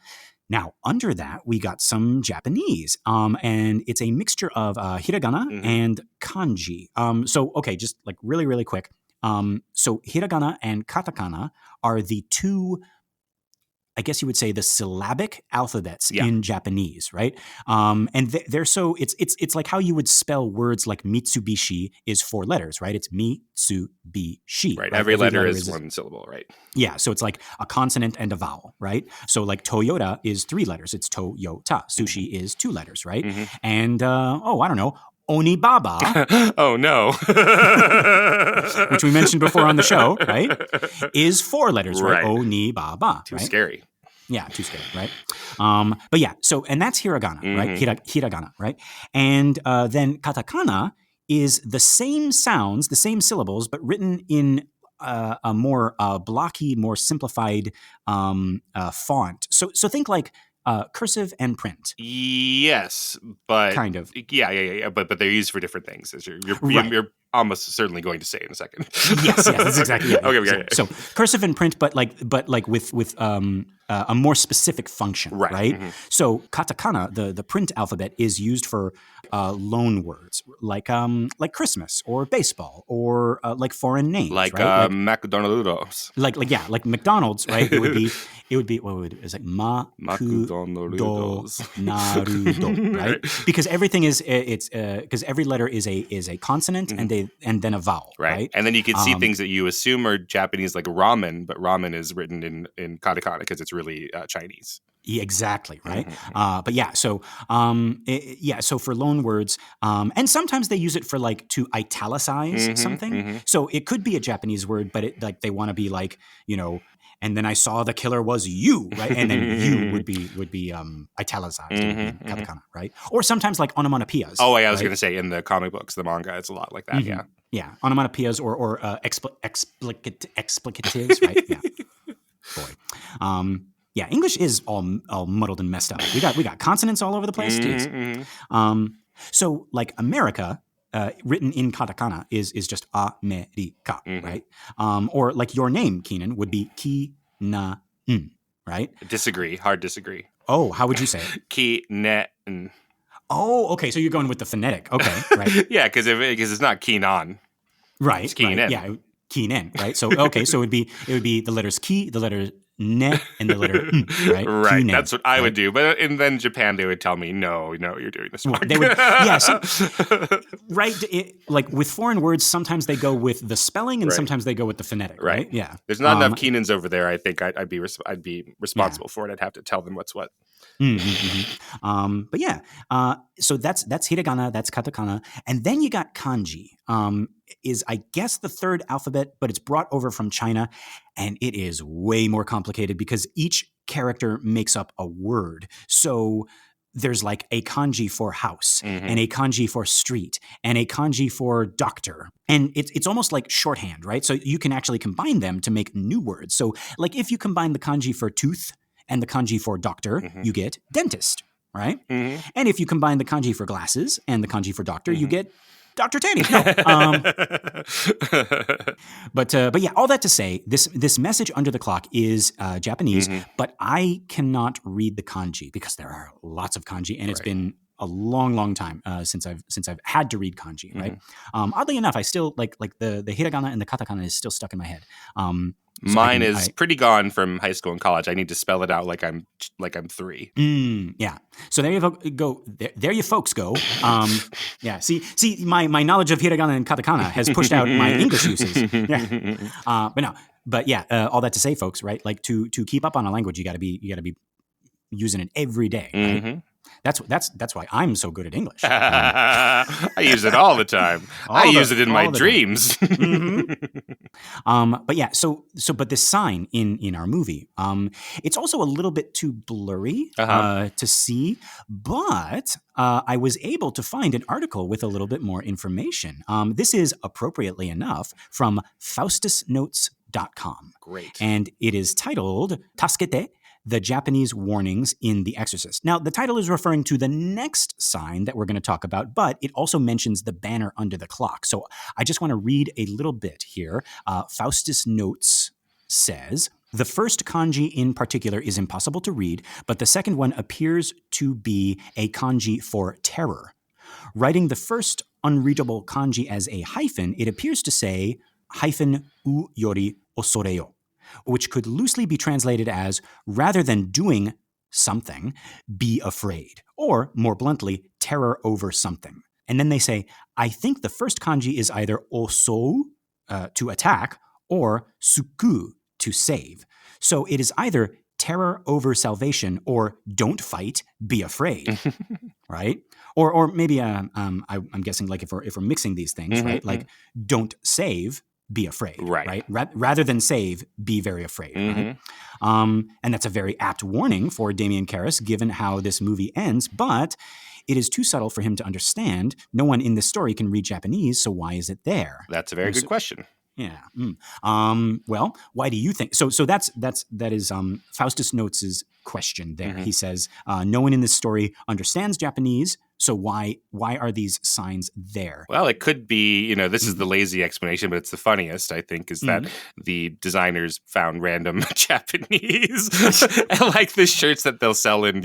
A: Now, under that, we got some Japanese, and it's a mixture of hiragana and kanji. So, okay, just like really, really quick. So hiragana and katakana are the two, I guess you would say, the syllabic alphabets in Japanese, right? And they're so it's like how you would spell words like Mitsubishi is 4 letters, right? It's Mitsubishi.
B: Right. Every letter is one syllable, right?
A: Yeah. So it's like a consonant and a vowel, right? So like Toyota is 3 letters. It's Toyota. Sushi is 2 letters, right? And I don't know. Onibaba.
B: Oh, no.
A: Which we mentioned before on the show, right? Is 4 letters, right? Onibaba.
B: Too scary.
A: Yeah, too scary, right? But yeah, so, and that's hiragana, right? Hiragana, right? And then katakana is the same sounds, the same syllables, but written in a more blocky, more simplified font. So think like cursive and print.
B: Yes, but
A: kind of.
B: Yeah. But they're used for different things, as you're almost certainly going to say in a second.
A: yes, that's exactly it.
B: Okay.
A: So cursive and print, but like with a more specific function, right? So katakana, the print alphabet, is used for loan words like Christmas or baseball or like foreign names,
B: like
A: right?
B: McDonald's.
A: Like McDonald's, right? It would be it's like
B: McDonald's.
A: Naruto, right? Because everything is because every letter is a consonant and then a vowel, right?
B: And then you can see things that you assume are Japanese, like ramen, but ramen is written in katakana because it's really Chinese.
A: Yeah, exactly, right? But yeah, so so for loan words, and sometimes they use it for like to italicize something. So it could be a Japanese word, but it like they want to be like, you know, and then I saw the killer was you, right? And then you would be italicized in katakana, right? Or sometimes like onomatopoeias.
B: Oh, I was going to say in the comic books, the manga, it's a lot like that.
A: Yeah, onomatopoeias or explicatives, right? Yeah, boy. Yeah, English is all muddled and messed up. We got consonants all over the place. So like America, written in katakana is just America, right? Or like your name, Keenan, would be Ki-na-n, right?
B: Hard disagree.
A: Oh, how would you say it?
B: Ki-ne-n.
A: Oh, okay. So you're going with the phonetic. Okay, right.
B: Yeah, because it's not keen on.
A: Right.
B: It's keen in.
A: Yeah. Keen in, right? So okay, so it would be the letters ki, the letter ne, and the letter n, right?
B: Right.
A: Kine,
B: That's what I
A: right?
B: would do. But and then Japan, they would tell me, no, you're doing this wrong.
A: They would, yeah. So, right. Like with foreign words, sometimes they go with the spelling, and
B: Right.
A: sometimes they go with the phonetic, right? Yeah.
B: There's not enough Keenans over there. I think I'd be responsible for it. I'd have to tell them what's what.
A: But yeah, so that's hiragana, that's katakana, and then you got kanji. Is I guess the third alphabet, but it's brought over from China, and it is way more complicated because each character makes up a word. So there's like a kanji for house, and a kanji for street, and a kanji for doctor. And it's almost like shorthand, right? So you can actually combine them to make new words. So like if you combine the kanji for tooth and the kanji for doctor, you get dentist, right? And if you combine the kanji for glasses and the kanji for doctor, you get Dr. Tanny. No. But yeah, all that to say, this message under the clock is Japanese, but I cannot read the kanji because there are lots of kanji, and it's been a long, long time since I've had to read kanji, right? Oddly enough, I still like the hiragana and the katakana is still stuck in my head.
B: So mine is pretty gone from high school and college. I need to spell it out like I'm 3.
A: Yeah. So there you go. There you folks go. Yeah. See, my knowledge of hiragana and katakana has pushed out my English uses. Yeah. But yeah. All that to say, folks, right? Like to keep up on a language, you got to be using it every day. Right? That's why I'm so good at English.
B: I use it all the time. I use it in my dreams.
A: But yeah, but this sign in our movie, it's also a little bit too blurry to see. But I was able to find an article with a little bit more information. This is appropriately enough from FaustusNotes.com.
B: Great,
A: and it is titled "Tasukete: The Japanese Warnings in The Exorcist." Now, the title is referring to the next sign that we're going to talk about, but it also mentions the banner under the clock. So I just want to read a little bit here. Faustus Notes says, "The first kanji in particular is impossible to read, but the second one appears to be a kanji for terror. Writing the first unreadable kanji as a hyphen, it appears to say hyphen u yori osoreo, which could loosely be translated as, rather than doing something, be afraid, or more bluntly, terror over something." And then they say, "I think the first kanji is either osou, to attack, or suku, to save. So it is either terror over salvation or don't fight, be afraid." Right? Or maybe I'm guessing like if we're mixing these things, right? Like don't save, be afraid, right? Rather than save, be very afraid, right? And that's a very apt warning for Damien Karras, given how this movie ends, but it is too subtle for him to understand. No one in this story can read Japanese, so why is it there?
B: That's a very good question.
A: Yeah. Well, why do you think? So that is Faustus Notes' question there. He says, no one in this story understands Japanese, so why are these signs there?
B: Well, it could be, this is the lazy explanation, but it's the funniest, I think, is that the designers found random Japanese, like the shirts that they'll sell in,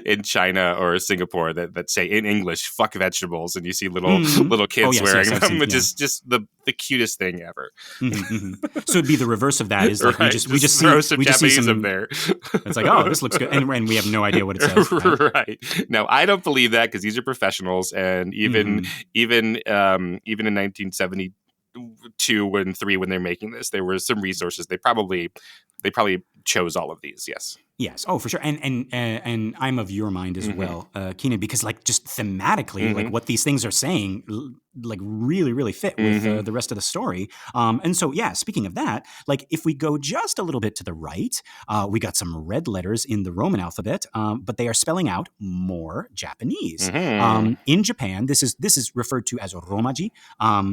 B: in China or Singapore that say in English, "fuck vegetables," and you see little kids wearing them, which is just the cutest thing ever.
A: So it'd be the reverse of that. Is like we just
B: throw
A: see
B: some Japanese up there.
A: It's like, oh, this looks good, and we have no idea what it says.
B: Right? No, I don't believe that, because these are professionals, and even in 1972 and 3, when they're making this, there were some resources. They probably chose all of these.
A: Yes. Oh, for sure. And I'm of your mind as well, Keenan, because like just thematically, like what these things are saying, like really, really fit with the rest of the story. And so, yeah, speaking of that, like if we go just a little bit to the right, we got some red letters in the Roman alphabet, but they are spelling out more Japanese. In Japan, this is referred to as romaji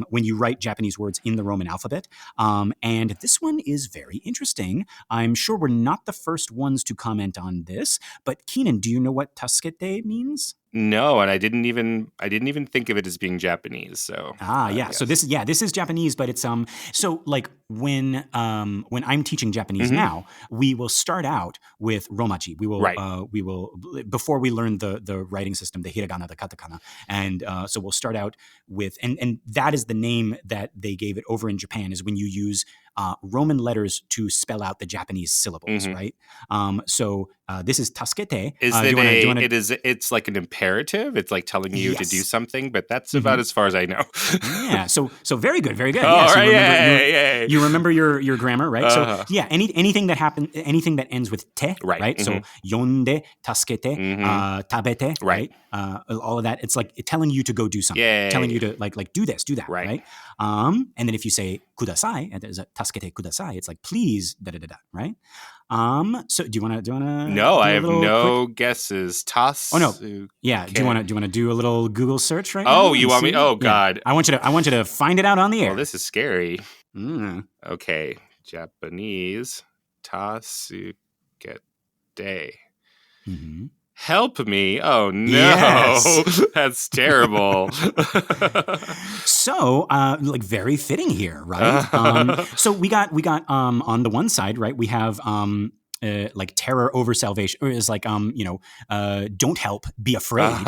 A: when you write Japanese words in the Roman alphabet. And this one is very interesting. I'm sure we're not the first ones to comment on this. But Keenan, do you know what Taskete means?
B: No, and I didn't even think of it as being Japanese. So
A: yeah.
B: yes.
A: So this is Japanese, but it's so like when I'm teaching Japanese now, we will start out with romaji. We will before we learn the writing system, the hiragana, the katakana, and so we'll start out with and that is the name that they gave it over in Japan, is when you use Roman letters to spell out the Japanese syllables, right? So this is taskete.
B: It's like an imperative. It's like telling you to do something, but that's about as far as I know.
A: Yeah. So very good, very good.
B: Oh,
A: Yeah. So you remember your grammar, right? So yeah, anything that ends with te, right? So yonde, taskete, tabete, right? All of that. It's like telling you to go do something, telling you to like do this, do that, right? And then if you say kudasai, and there's a taskete kudasai, it's like please, right? So do you want to?
B: No, I have no guesses.
A: Oh no. Yeah. Do you want to do a little Google search right now?
B: Oh, you want me? Oh God.
A: Yeah. I want you to find it out on the air.
B: Well, this is scary. Okay. Japanese tasukete. Help me. Oh no. Yes. That's terrible.
A: So, like very fitting here, right? So we got on the one side, right? We have like terror over salvation, or is like don't help, be afraid,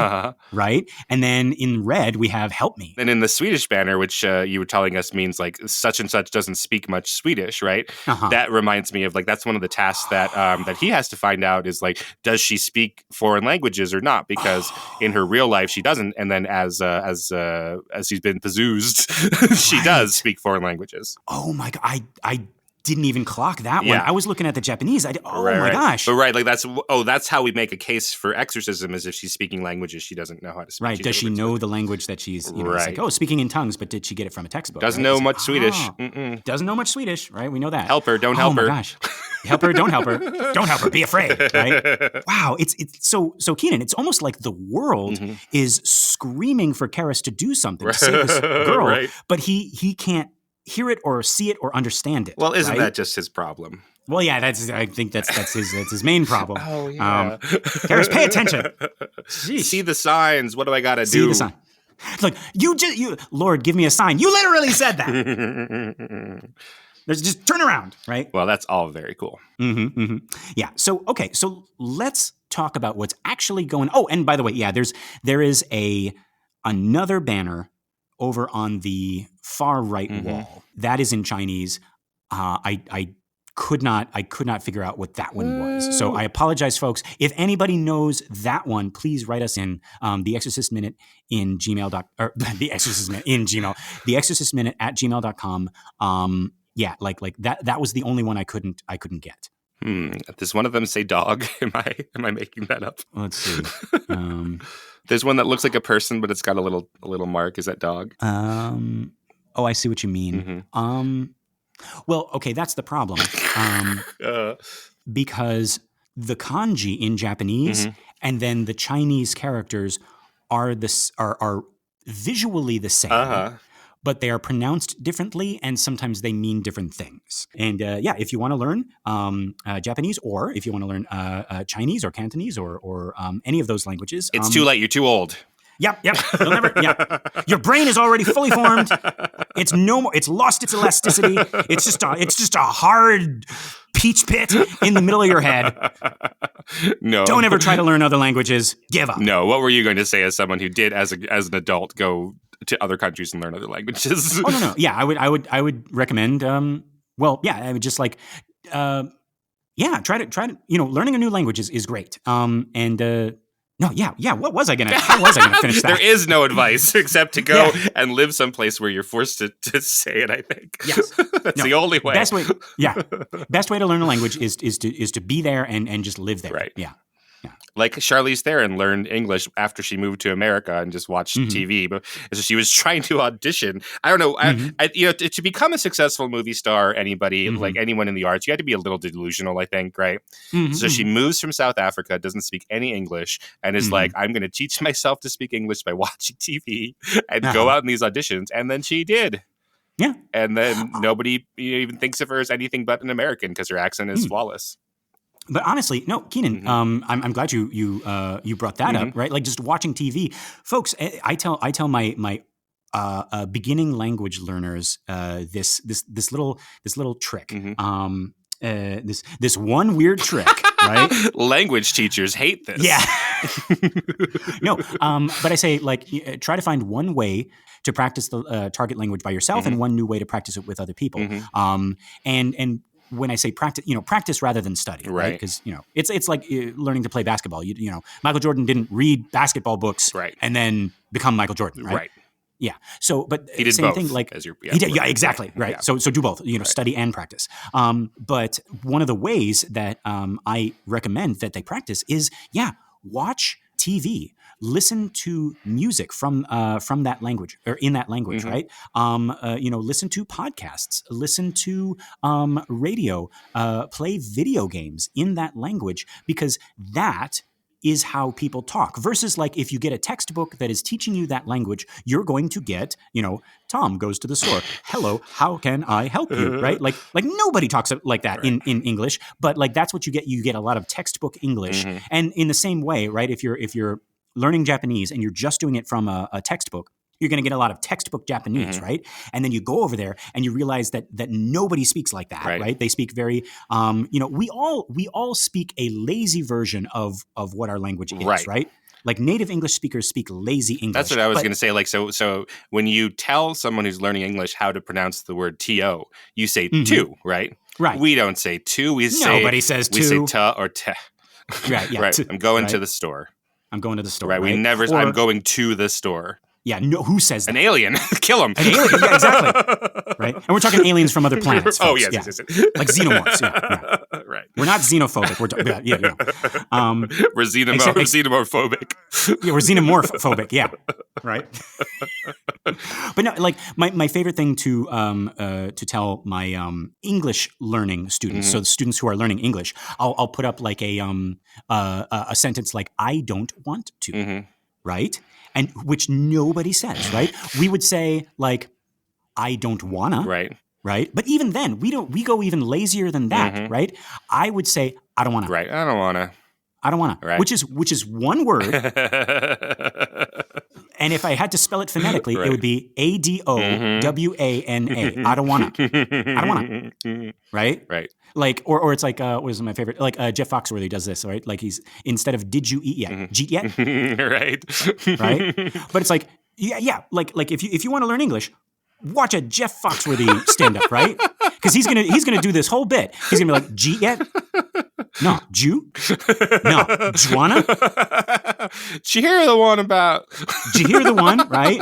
A: right? And then in red we have help me.
B: And in the Swedish banner, which you were telling us means like such and such doesn't speak much Swedish, right? That reminds me of like that's one of the tasks that that he has to find out is like, does she speak foreign languages or not? Because in her real life she doesn't, and then as she's been possessed, she does speak foreign languages.
A: Oh my God, I didn't even clock that one. I was looking at the Japanese. My gosh.
B: But right, like that's how we make a case for exorcism, is if she's speaking languages she doesn't know how to speak.
A: Right. Does she know the language that she's, it's like, speaking in tongues, but did she get it from a textbook?
B: Doesn't know much Swedish.
A: Doesn't know much Swedish, right? We know that.
B: Help her, don't help her.
A: Oh my gosh. Help her, don't help her. Don't help her, be afraid, right? Wow. It's so Keenan, it's almost like the world is screaming for Karras to do something, to save this girl, but he can't hear it or see it or understand it.
B: Well, isn't that just his problem?
A: Well, yeah, I think that's his main problem.
B: Oh yeah.
A: Karras, pay attention. Sheesh.
B: See the signs. What do I got to do?
A: See the sign. Look, you Lord, give me a sign. You literally said that. Just turn around, right?
B: Well, that's all very cool.
A: Yeah. So okay. So let's talk about what's actually going. Oh, and by the way, yeah, there is another banner over on the far right wall. That is in Chinese. I could not figure out what that one was. So I apologize, folks. If anybody knows that one, please write us in the Exorcist Minute in Gmail. Or the Exorcist Minute in Gmail. The Exorcist Minute at gmail.com. Yeah, like that was the only one I couldn't get.
B: Does one of them say dog? Am I making that up?
A: Let's see.
B: There's one that looks like a person, but it's got a little mark. Is that dog?
A: Oh, I see what you mean. Well, okay, that's the problem. Because the kanji in Japanese and then the Chinese characters are visually the same. But they are pronounced differently, and sometimes they mean different things. And if you want to learn Japanese, or if you want to learn Chinese or Cantonese or any of those languages,
B: it's too late. You're too old.
A: Yep. You'll never. Yeah, your brain is already fully formed. It's no more. It's lost its elasticity. It's just a hard peach pit in the middle of your head.
B: No.
A: Don't ever try to learn other languages. Give up.
B: No. What were you going to say as someone who did, as an adult, go to other countries and learn other languages?
A: Oh no. Yeah, I would recommend. I would just like, try to. Learning a new language is great. What was I gonna? How was I gonna finish that?
B: There is no advice except to go and live someplace where you're forced to say it. I think.
A: Yes,
B: that's the only way.
A: Best way. Yeah, best way to learn a language is to be there and just live there.
B: Right.
A: Yeah.
B: Like Charlize Theron learned English after she moved to America and just watched TV, but so she was trying to audition. I don't know. To become a successful movie star, anybody like anyone in the arts, you had to be a little delusional, I think, right? So she moves from South Africa, doesn't speak any English, and is like, I'm going to teach myself to speak English by watching TV and go out in these auditions, and then she did.
A: Yeah,
B: and then nobody even thinks of her as anything but an American because her accent is flawless.
A: But honestly, no, Keenan, I'm glad you brought that up, right? Like just watching TV, folks. I tell my beginning language learners this little trick. This one weird trick, right?
B: Language teachers hate this.
A: Yeah. No, but I say try to find one way to practice the target language by yourself and one new way to practice it with other people. And when I say practice, practice rather than study, right? Because it's like learning to play basketball. You know, Michael Jordan didn't read basketball books and then become Michael Jordan, right? Yeah. So, but
B: he did
A: same
B: both,
A: thing. Like
B: as
A: he did, yeah, exactly, right.
B: Yeah.
A: So do both. Study and practice. But one of the ways that I recommend that they practice is, watch TV. Listen to music from that language or in that language, right? Listen to podcasts, listen to radio, play video games in that language, because that is how people talk. Versus like if you get a textbook that is teaching you that language, you're going to get, Tom goes to the store. Hello, how can I help you? Right? Like nobody talks like that in English, but like that's what you get. You get a lot of textbook English. And in the same way, right? If you're learning Japanese and you're just doing it from a textbook, you're going to get a lot of textbook Japanese, right? And then you go over there and you realize that nobody speaks like that, right? They speak very, we all speak a lazy version of what our language is, right? Like native English speakers speak lazy English.
B: That's what I was going to say. Like, so when you tell someone who's learning English how to pronounce the word "to," you say "to," right?
A: Right.
B: We don't say "to."
A: Nobody says "to."
B: We say "ta" or "te."
A: Right. Yeah.
B: Right. I'm going to the store.
A: I'm going to the store.
B: Right. We never. I'm going to the store.
A: Yeah, no. Who says that?
B: An alien? Kill him.
A: An alien? Yeah, exactly. Right, and we're talking aliens from other planets. Folks.
B: Oh yes, yes,
A: like xenomorphs. Yeah.
B: Right.
A: We're not xenophobic. We're
B: we're xenomorphobic.
A: Yeah, we're xenomorph-phobic. Yeah. Right. But no, like my favorite thing to tell my English learning students, so the students who are learning English, I'll put up like a sentence like "I don't want to," right? And which nobody says, right? We would say like, I don't wanna, right? But even then, we go even lazier than that, right? I would say, I don't wanna.
B: Right, I don't wanna.
A: I don't wanna,
B: right.
A: which is one word. And if I had to spell it phonetically, it would be ADOWANA. I don't wanna. I don't wanna. Right?
B: Right.
A: Like, or it's like, what is my favorite? Like Jeff Foxworthy does this, right? Like he's, instead of "Did you eat yet?" "Jeet yet?" Right? But it's like, yeah. Like if you want to learn English, watch a Jeff Foxworthy stand up, right? Because he's gonna do this whole bit. He's gonna be like, "Jeet yet?" No. "Jew?" No. "Juana?"
B: Did you hear the one about?
A: Did you hear the one? Right?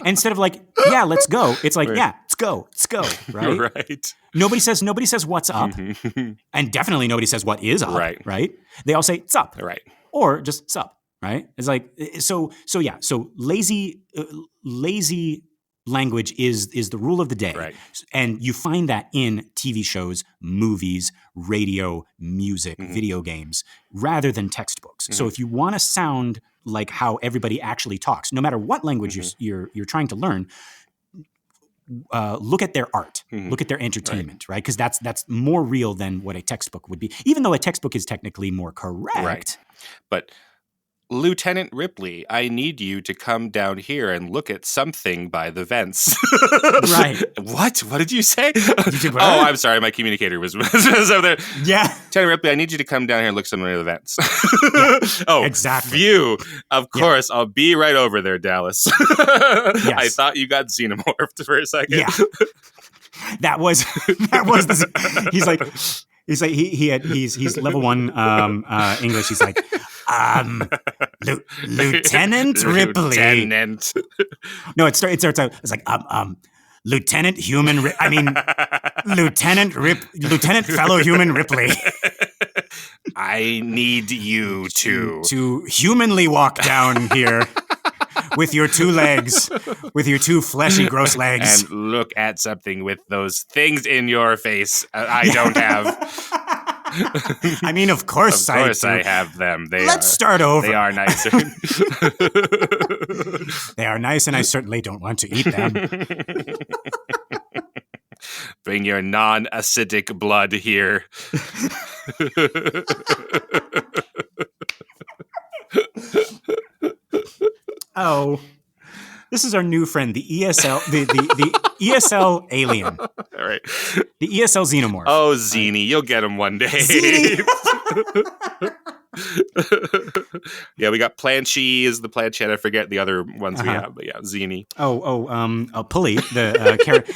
A: Instead of like, "Yeah, let's go," it's like, "Yeah, let's go," right?
B: Right.
A: Nobody says what's up, and definitely nobody says what is up, right? They all say "'s up,"
B: right,
A: or just "'s up," right? It's like so yeah. So lazy language is the rule of the day,
B: right?
A: And you find that in TV shows, movies, radio, music, video games, rather than textbooks. So if you want to sound like how everybody actually talks, no matter what language you're trying to learn, look at their art, look at their entertainment, right? Because that's more real than what a textbook would be, even though a textbook is technically more correct.
B: Right. But Lieutenant Ripley, I need you to come down here and look at something by the vents.
A: Right.
B: What? What did you say? Oh, I'm sorry. My communicator was over there.
A: Yeah.
B: Lieutenant Ripley, I need you to come down here and look at something by the vents. Oh,
A: exactly.
B: Phew. Of course. I'll be right over there, Dallas.
A: Yes.
B: I thought you got xenomorphed for a second.
A: Yeah. That was he's like he's level 1 English. He's like, Lieutenant Ripley.
B: Lieutenant.
A: No, it starts out. It's like Lieutenant Lieutenant fellow human Ripley.
B: I need you
A: to humanly walk down here with your 2 legs, with your 2 fleshy, gross legs,
B: and look at something with those things in your face I don't have.
A: I mean, of course
B: I have them.
A: Let's start over.
B: They are nicer.
A: They are nice, and I certainly don't want to eat them.
B: Bring your non-acidic blood here.
A: Oh, this is our new friend, the ESL, the ESL alien.
B: All right.
A: The ESL Xenomorph.
B: Oh, Xenie, right. You'll get him one day.
A: Xenie!
B: Yeah, we got Planchie is the planchette. I forget the other ones we have, but yeah, Xenie.
A: Pulley, the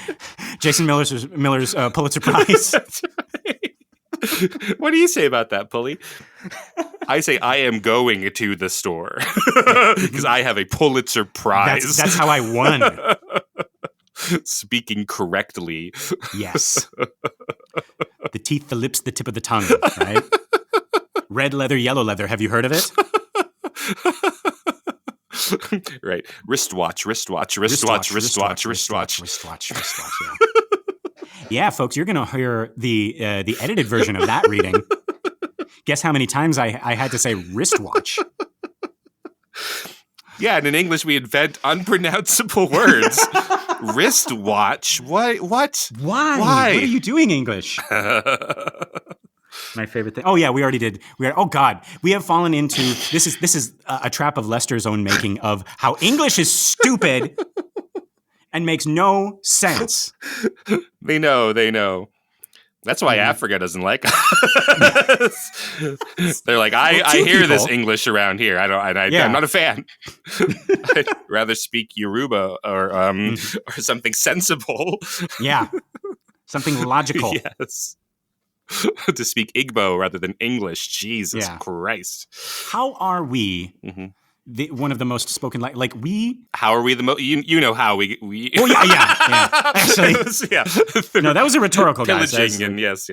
A: Jason Miller's Pulitzer Prize.
B: What do you say about that, Pulley? I say I am going to the store because I have a Pulitzer Prize.
A: That's how I won.
B: Speaking correctly.
A: Yes. The teeth, the lips, the tip of the tongue, right? Red leather, yellow leather. Have you heard of it?
B: Right. Wristwatch.
A: Yeah. Yeah, folks, you're going to hear the edited version of that reading. Guess how many times I had to say wristwatch?
B: Yeah, and in English we invent unpronounceable words. Wristwatch? What?
A: Why? What are you doing, English? My favorite thing. Oh yeah, we already did. Oh God, we have fallen into this is a trap of Lester's own making of how English is stupid and makes no sense.
B: They know. That's why Africa doesn't like us. They're like, I hear this English around here. I'm not a fan. I'd rather speak Yoruba or something sensible.
A: Yeah, something logical.
B: Yes. To speak Igbo rather than English. Jesus Christ.
A: How are we? One of the most spoken like we.
B: How are we the most? You know how we.
A: Oh yeah. Actually, no, that was a rhetorical, guys.
B: Pillaging and yes.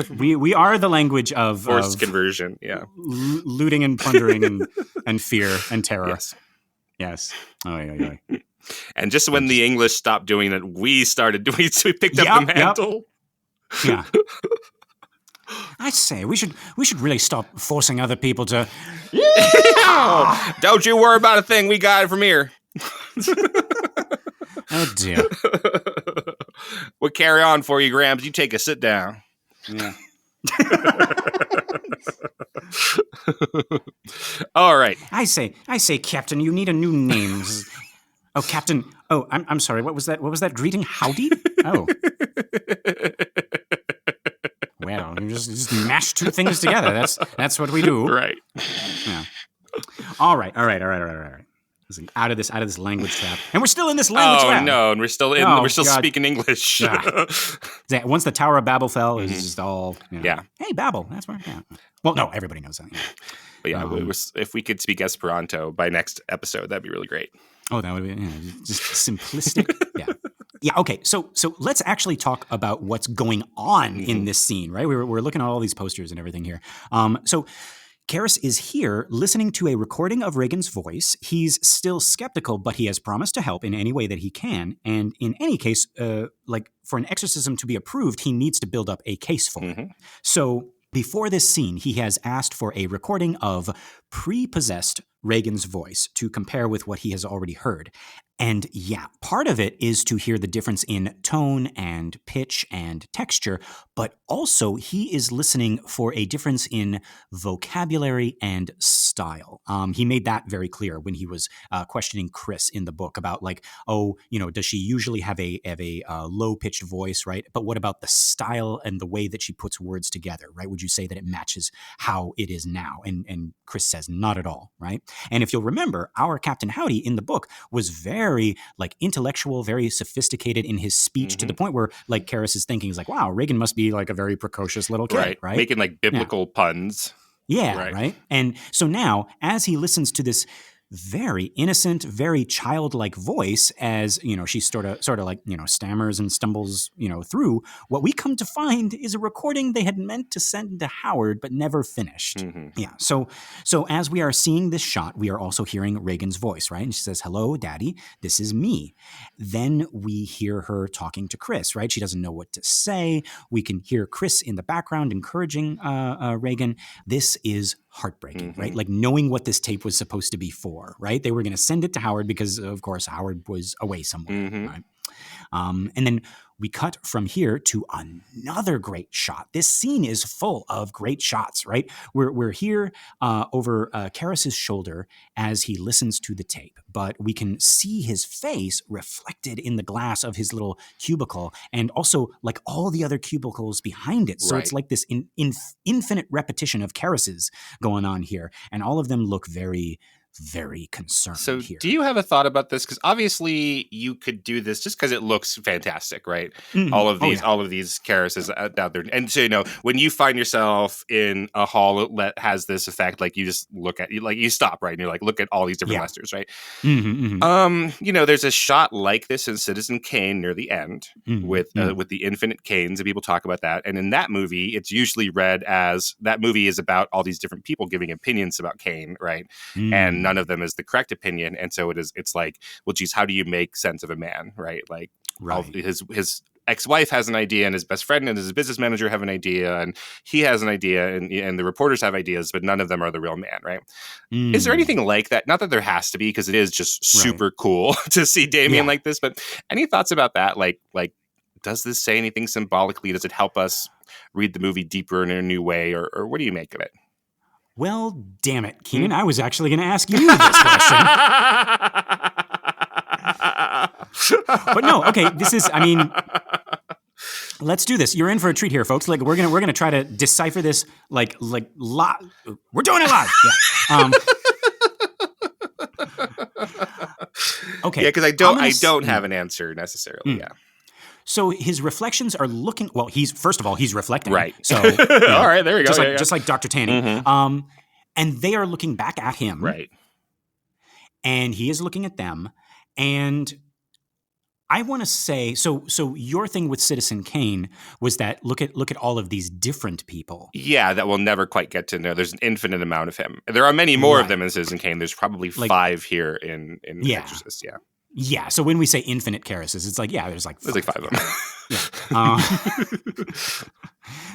A: We are the language of
B: forced conversion. Yeah,
A: looting and plundering and fear and terror. Yes. Oh yeah.
B: And just when the English stopped doing it, we started doing it. So we picked up the mantle.
A: Yeah. I say we should really stop forcing other people to.
B: Don't you worry about a thing. We got it from here.
A: Oh dear.
B: We'll carry on for you, Grams. You take a sit down.
A: Yeah.
B: All right.
A: I say, Captain, you need a new name. Oh, Captain. Oh, I'm sorry. What was that? What was that greeting? Howdy? Oh. Well, you just mash two things together. That's what we do.
B: Right.
A: Yeah. All right. Listen, out of this language trap, and we're still in this language trap.
B: Oh no, and we're still speaking English.
A: Yeah. Once the Tower of Babel fell, it was just all. Yeah. Hey, Babel. That's where. Yeah. Well, no, everybody knows that. Yeah.
B: But yeah, if we could speak Esperanto by next episode, that'd be really great.
A: Oh, that would be just simplistic. Yeah. Yeah. Okay. So let's actually talk about what's going on in this scene, right? We're looking at all these posters and everything here. So Karras is here listening to a recording of Regan's voice. He's still skeptical, but he has promised to help in any way that he can. And in any case, like for an exorcism to be approved, he needs to build up a case for it. So before this scene, he has asked for a recording of pre-possessed Regan's voice to compare with what he has already heard. And yeah, part of it is to hear the difference in tone and pitch and texture, but also he is listening for a difference in vocabulary and style. He made that very clear when he was questioning Chris in the book about like, does she usually have a low-pitched voice, right? But what about the style and the way that she puts words together, right? Would you say that it matches how it is now? And Chris says not at all, right? And if you'll remember, our Captain Howdy in the book was very like intellectual, very sophisticated in his speech to the point where like Karras is thinking, he's like, wow, Regan must be like a very precocious little kid, right?
B: Making like biblical puns.
A: Yeah, right. And so now as he listens to this very innocent, very childlike voice as, she sort of like, stammers and stumbles, through. What we come to find is a recording they had meant to send to Howard, but never finished. Yeah. So as we are seeing this shot, we are also hearing Regan's voice, right? And she says, hello, Daddy, this is me. Then we hear her talking to Chris, right? She doesn't know what to say. We can hear Chris in the background encouraging Regan. This is heartbreaking, right? Like knowing what this tape was supposed to be for, right? They were going to send it to Howard because, of course, Howard was away somewhere, right? And then we cut from here to another great shot. This scene is full of great shots, right? We're here over Karras' shoulder as he listens to the tape, but we can see his face reflected in the glass of his little cubicle, and also like all the other cubicles behind it. So it's like this infinite repetition of Karras's going on here, and all of them look very, very concerned.
B: So
A: here.
B: Do you have a thought about this? Because obviously you could do this just because it looks fantastic, right?
A: Mm-hmm.
B: All of these Karras out there. And so, when you find yourself in a hall that has this effect, like you just look at, like you stop, right? And you're like, look at all these different Lesters, right? There's a shot like this in Citizen Kane near the end with the infinite Kanes, and people talk about that. And in that movie, it's usually read as that movie is about all these different people giving opinions about Kane, right? And none of them is the correct opinion, and so it's like, well, geez, how do you make sense of a man, right? Like, his ex-wife has an idea, and his best friend and his business manager have an idea, and he has an idea, and the reporters have ideas, but none of them are the real man, right? Is there anything like that? Not that there has to be, because it is just super cool to see Damien like this, but any thoughts about that? Like, does this say anything symbolically? Does it help us read the movie deeper in a new way, or what do you make of it?
A: Well, damn it, Keenan, I was actually going to ask you this question. But no, okay, this is, let's do this. You're in for a treat here, folks. Like, we're gonna try to decipher this we're doing it live. Yeah. Okay.
B: Yeah, because I don't have an answer necessarily. Yeah.
A: So his reflections are looking. Well, he's reflecting.
B: Right.
A: So
B: all right, there we go.
A: Just like Dr. Tanning. And they are looking back at him.
B: Right.
A: And he is looking at them. And I want to say, so your thing with Citizen Kane was that look at all of these different people.
B: Yeah, that we'll never quite get to know. There's an infinite amount of him. There are many more of them in Citizen Kane. There's probably 5 here in Exorcist. Yeah.
A: Yeah. So when we say infinite Karrases, it's like, there's like 5
B: of them.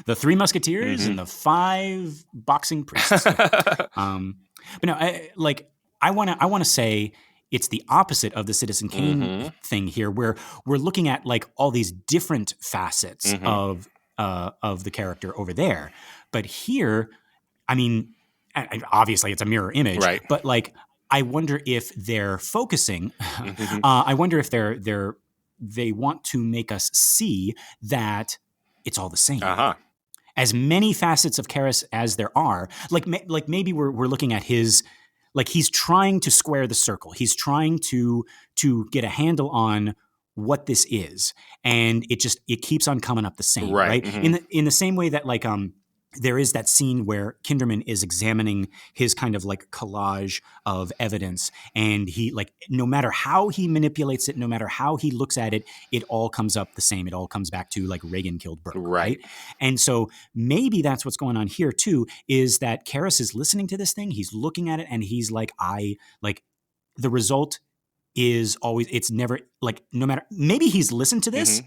A: The 3 Musketeers and the 5 boxing priests. But no, I want to say it's the opposite of the Citizen Kane thing here, where we're looking at like all these different facets of the character over there. But here, obviously it's a mirror image,
B: right?
A: But like, I wonder if they're focusing. I wonder if they want to make us see that it's all the same. As many facets of Karras as there are, like maybe we're looking at his, like he's trying to square the circle. He's trying to get a handle on what this is, and it keeps on coming up the same, right? In the same way that like there is that scene where Kinderman is examining his kind of like collage of evidence, and he like, no matter how he manipulates it, no matter how he looks at it, it all comes up the same. It all comes back to like Reagan killed Burke, right? And so maybe that's what's going on here too, is that Karras is listening to this thing, he's looking at it, and he's like, the result is always, it's never like, no matter, maybe he's listened to this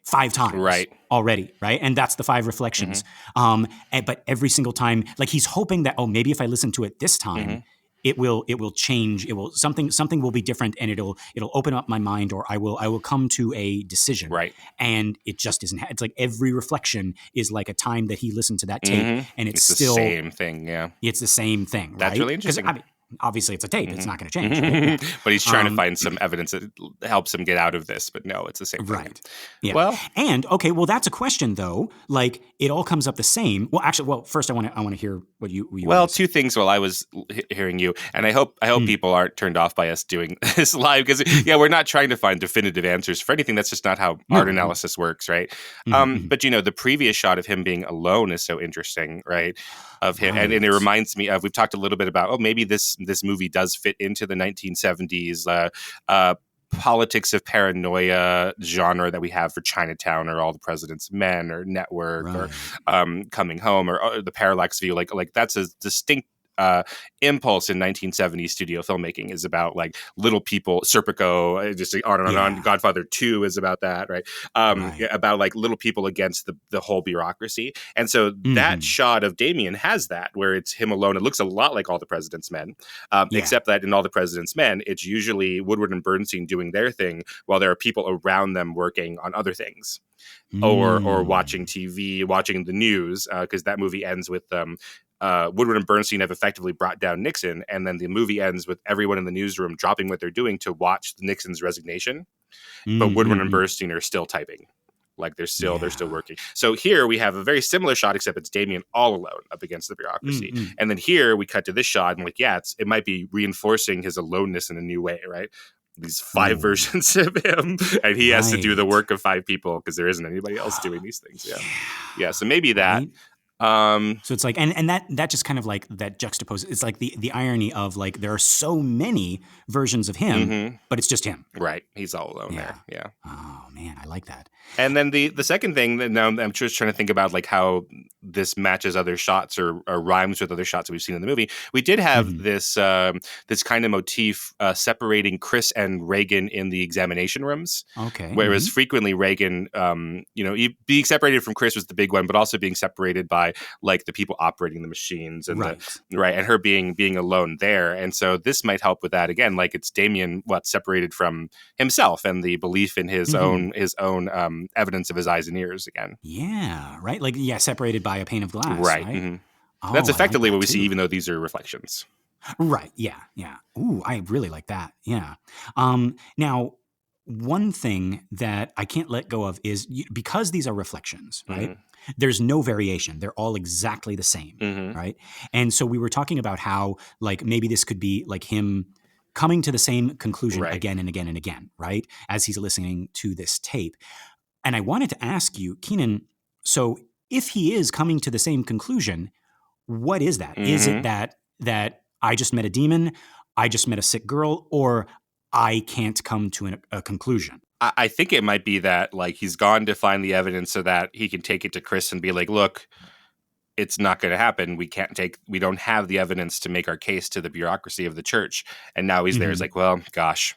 A: 5 times already, right? And that's the 5 reflections. But every single time, like he's hoping that, maybe if I listen to it this time, it will change. It will something will be different, and it'll open up my mind, or I will come to a decision. Right. And it just isn't. It's like every reflection is like a time that he listened to that tape, and it's still
B: the same thing. Yeah,
A: it's the same thing.
B: That's really interesting.
A: Obviously, it's a tape. It's not going to change. Right?
B: But he's trying to find some evidence that helps him get out of this. But no, it's the same thing.
A: Right. Yeah. Well, that's a question though. Like it all comes up the same. Well, actually, first I want to hear what you.
B: Well, 2 things while I was hearing you, and I hope people aren't turned off by us doing this live, because we're not trying to find definitive answers for anything. That's just not how art analysis works, right? But the previous shot of him being alone is so interesting, right? Of him, and it reminds me of, we've talked a little bit about, maybe this movie does fit into the 1970s politics of paranoia genre that we have for Chinatown, or All the President's Men, or Network, or Coming Home, or The Parallax View. Like that's a distinct Impulse in 1970s studio filmmaking is about like little people. Serpico, just on and on. Godfather 2 is about that, right? About like little people against the whole bureaucracy. And so that shot of Damien has that, where it's him alone. It looks a lot like All the President's Men, except that in All the President's Men, it's usually Woodward and Bernstein doing their thing while there are people around them working on other things. Or watching TV, watching the news, because that movie ends with Woodward and Bernstein have effectively brought down Nixon, and then the movie ends with everyone in the newsroom dropping what they're doing to watch Nixon's resignation. But Woodward and Bernstein are still typing, like they're still working. So here we have a very similar shot, except it's Damien all alone up against the bureaucracy. And then here we cut to this shot, and like, it might be reinforcing his aloneness in a new way, right? These 5 versions of him, and he has to do the work of 5 people because there isn't anybody else doing these things. So maybe that.
A: So it's like, and that just kind of like that juxtaposes. It's like the irony of like there are so many versions of him, but it's just him.
B: Right, he's all alone there. Yeah.
A: Oh man, I like that.
B: And then the second thing that now I'm just trying to think about like how this matches other shots or rhymes with other shots that we've seen in the movie. We did have this kind of motif separating Chris and Reagan in the examination rooms.
A: Okay.
B: Whereas frequently Reagan, being separated from Chris was the big one, but also being separated by like the people operating the machines and and her being alone there. And so this might help with that again. Like it's Damien separated from himself and the belief in his own evidence of his eyes and ears again.
A: Yeah, right. Like separated by a pane of glass.
B: Right. Oh, that's effectively what we see, even though these are reflections.
A: Right. Yeah. Ooh, I really like that. Yeah. Now, one thing that I can't let go of is because these are reflections, right? There's no variation. They're all exactly the same, right? And so we were talking about how like maybe this could be like him coming to the same conclusion again and again and again, right? As he's listening to this tape. And I wanted to ask you, Keenan, so if he is coming to the same conclusion, what is that? Is it that I just met a demon, I just met a sick girl, or I can't come to a conclusion?
B: I think it might be that like he's gone to find the evidence so that he can take it to Chris and be like, look, it's not going to happen. We don't have the evidence to make our case to the bureaucracy of the church. And now he's there. He's like, well, gosh,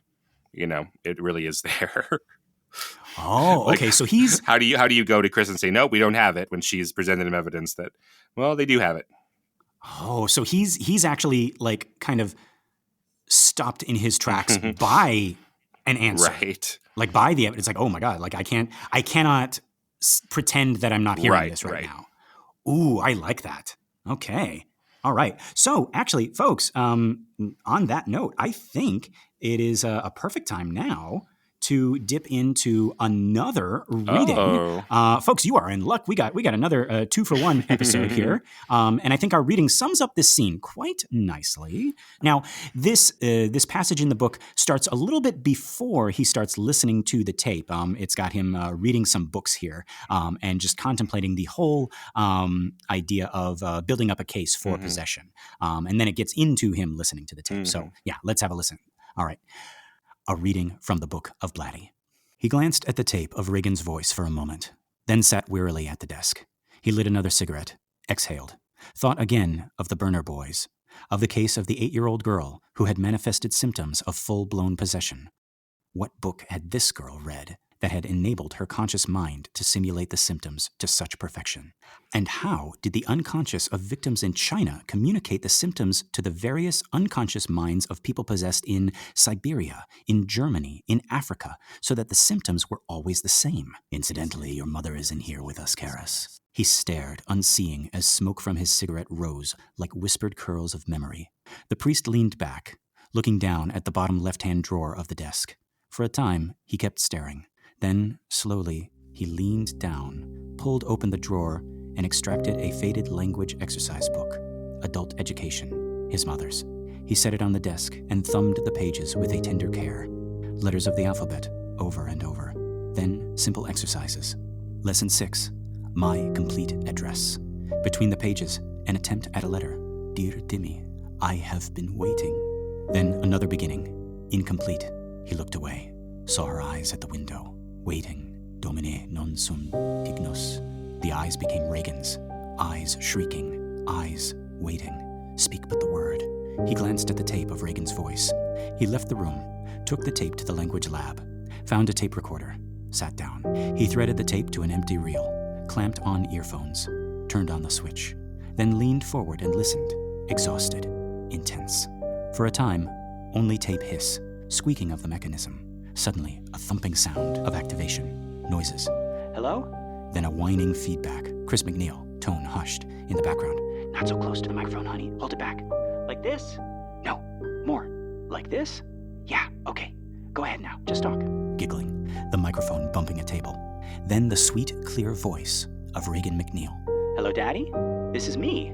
B: it really is there.
A: Oh, okay. So he's
B: how do you go to Chris and say, no, we don't have it, when she's presented him evidence that, well, they do have it.
A: Oh, so he's actually like kind of stopped in his tracks by an answer.
B: Right.
A: Like by the evidence. Like, oh my God, like I cannot pretend that I'm not hearing this right now. Ooh, I like that. Okay. All right. So actually, folks, on that note, I think it is a perfect time now to dip into another reading. Folks, you are in luck. We got another 2-for-1 episode here. And I think our reading sums up this scene quite nicely. Now, this passage in the book starts a little bit before he starts listening to the tape. It's got him reading some books here and just contemplating the whole idea of building up a case for possession. And then it gets into him listening to the tape. So yeah, let's have a listen. All right. A reading from the Book of Blatty. He glanced at the tape of Reagan's voice for a moment, then sat wearily at the desk. He lit another cigarette, exhaled, thought again of the burner boys, of the case of the 8-year-old girl who had manifested symptoms of full-blown possession. What book had this girl read that had enabled her conscious mind to simulate the symptoms to such perfection? And how did the unconscious of victims in China communicate the symptoms to the various unconscious minds of people possessed in Siberia, in Germany, in Africa, so that the symptoms were always the same? Incidentally, your mother is in here with us, Karras. He stared, unseeing, as smoke from his cigarette rose like whispered curls of memory. The priest leaned back, looking down at the bottom left-hand drawer of the desk. For a time, he kept staring. Then, slowly, he leaned down, pulled open the drawer, and extracted a faded language exercise book, Adult Education, his mother's. He set it on the desk and thumbed the pages with a tender care. Letters of the alphabet, over and over. Then, simple exercises. Lesson 6, My Complete Address. Between the pages, an attempt at a letter. Dear Dimmy, I have been waiting. Then, another beginning. Incomplete. He looked away, saw her eyes at the window. Waiting, Domine non sum dignos. The eyes became Reagan's, eyes shrieking, eyes waiting. Speak but the word. He glanced at the tape of Reagan's voice. He left the room, took the tape to the language lab, found a tape recorder, sat down. He threaded the tape to an empty reel, clamped on earphones, turned on the switch, then leaned forward and listened, exhausted, intense. For a time, only tape hiss, squeaking of the mechanism. Suddenly, a thumping sound of activation, noises. Hello? Then a whining feedback. Chris McNeil, tone hushed, in the background. Not so close to the microphone, honey. Hold it back. Like this? No. More. Like this? Yeah, okay. Go ahead now. Just talk. Giggling, the microphone bumping a table. Then the sweet, clear voice of Reagan McNeil. Hello, Daddy? This is me.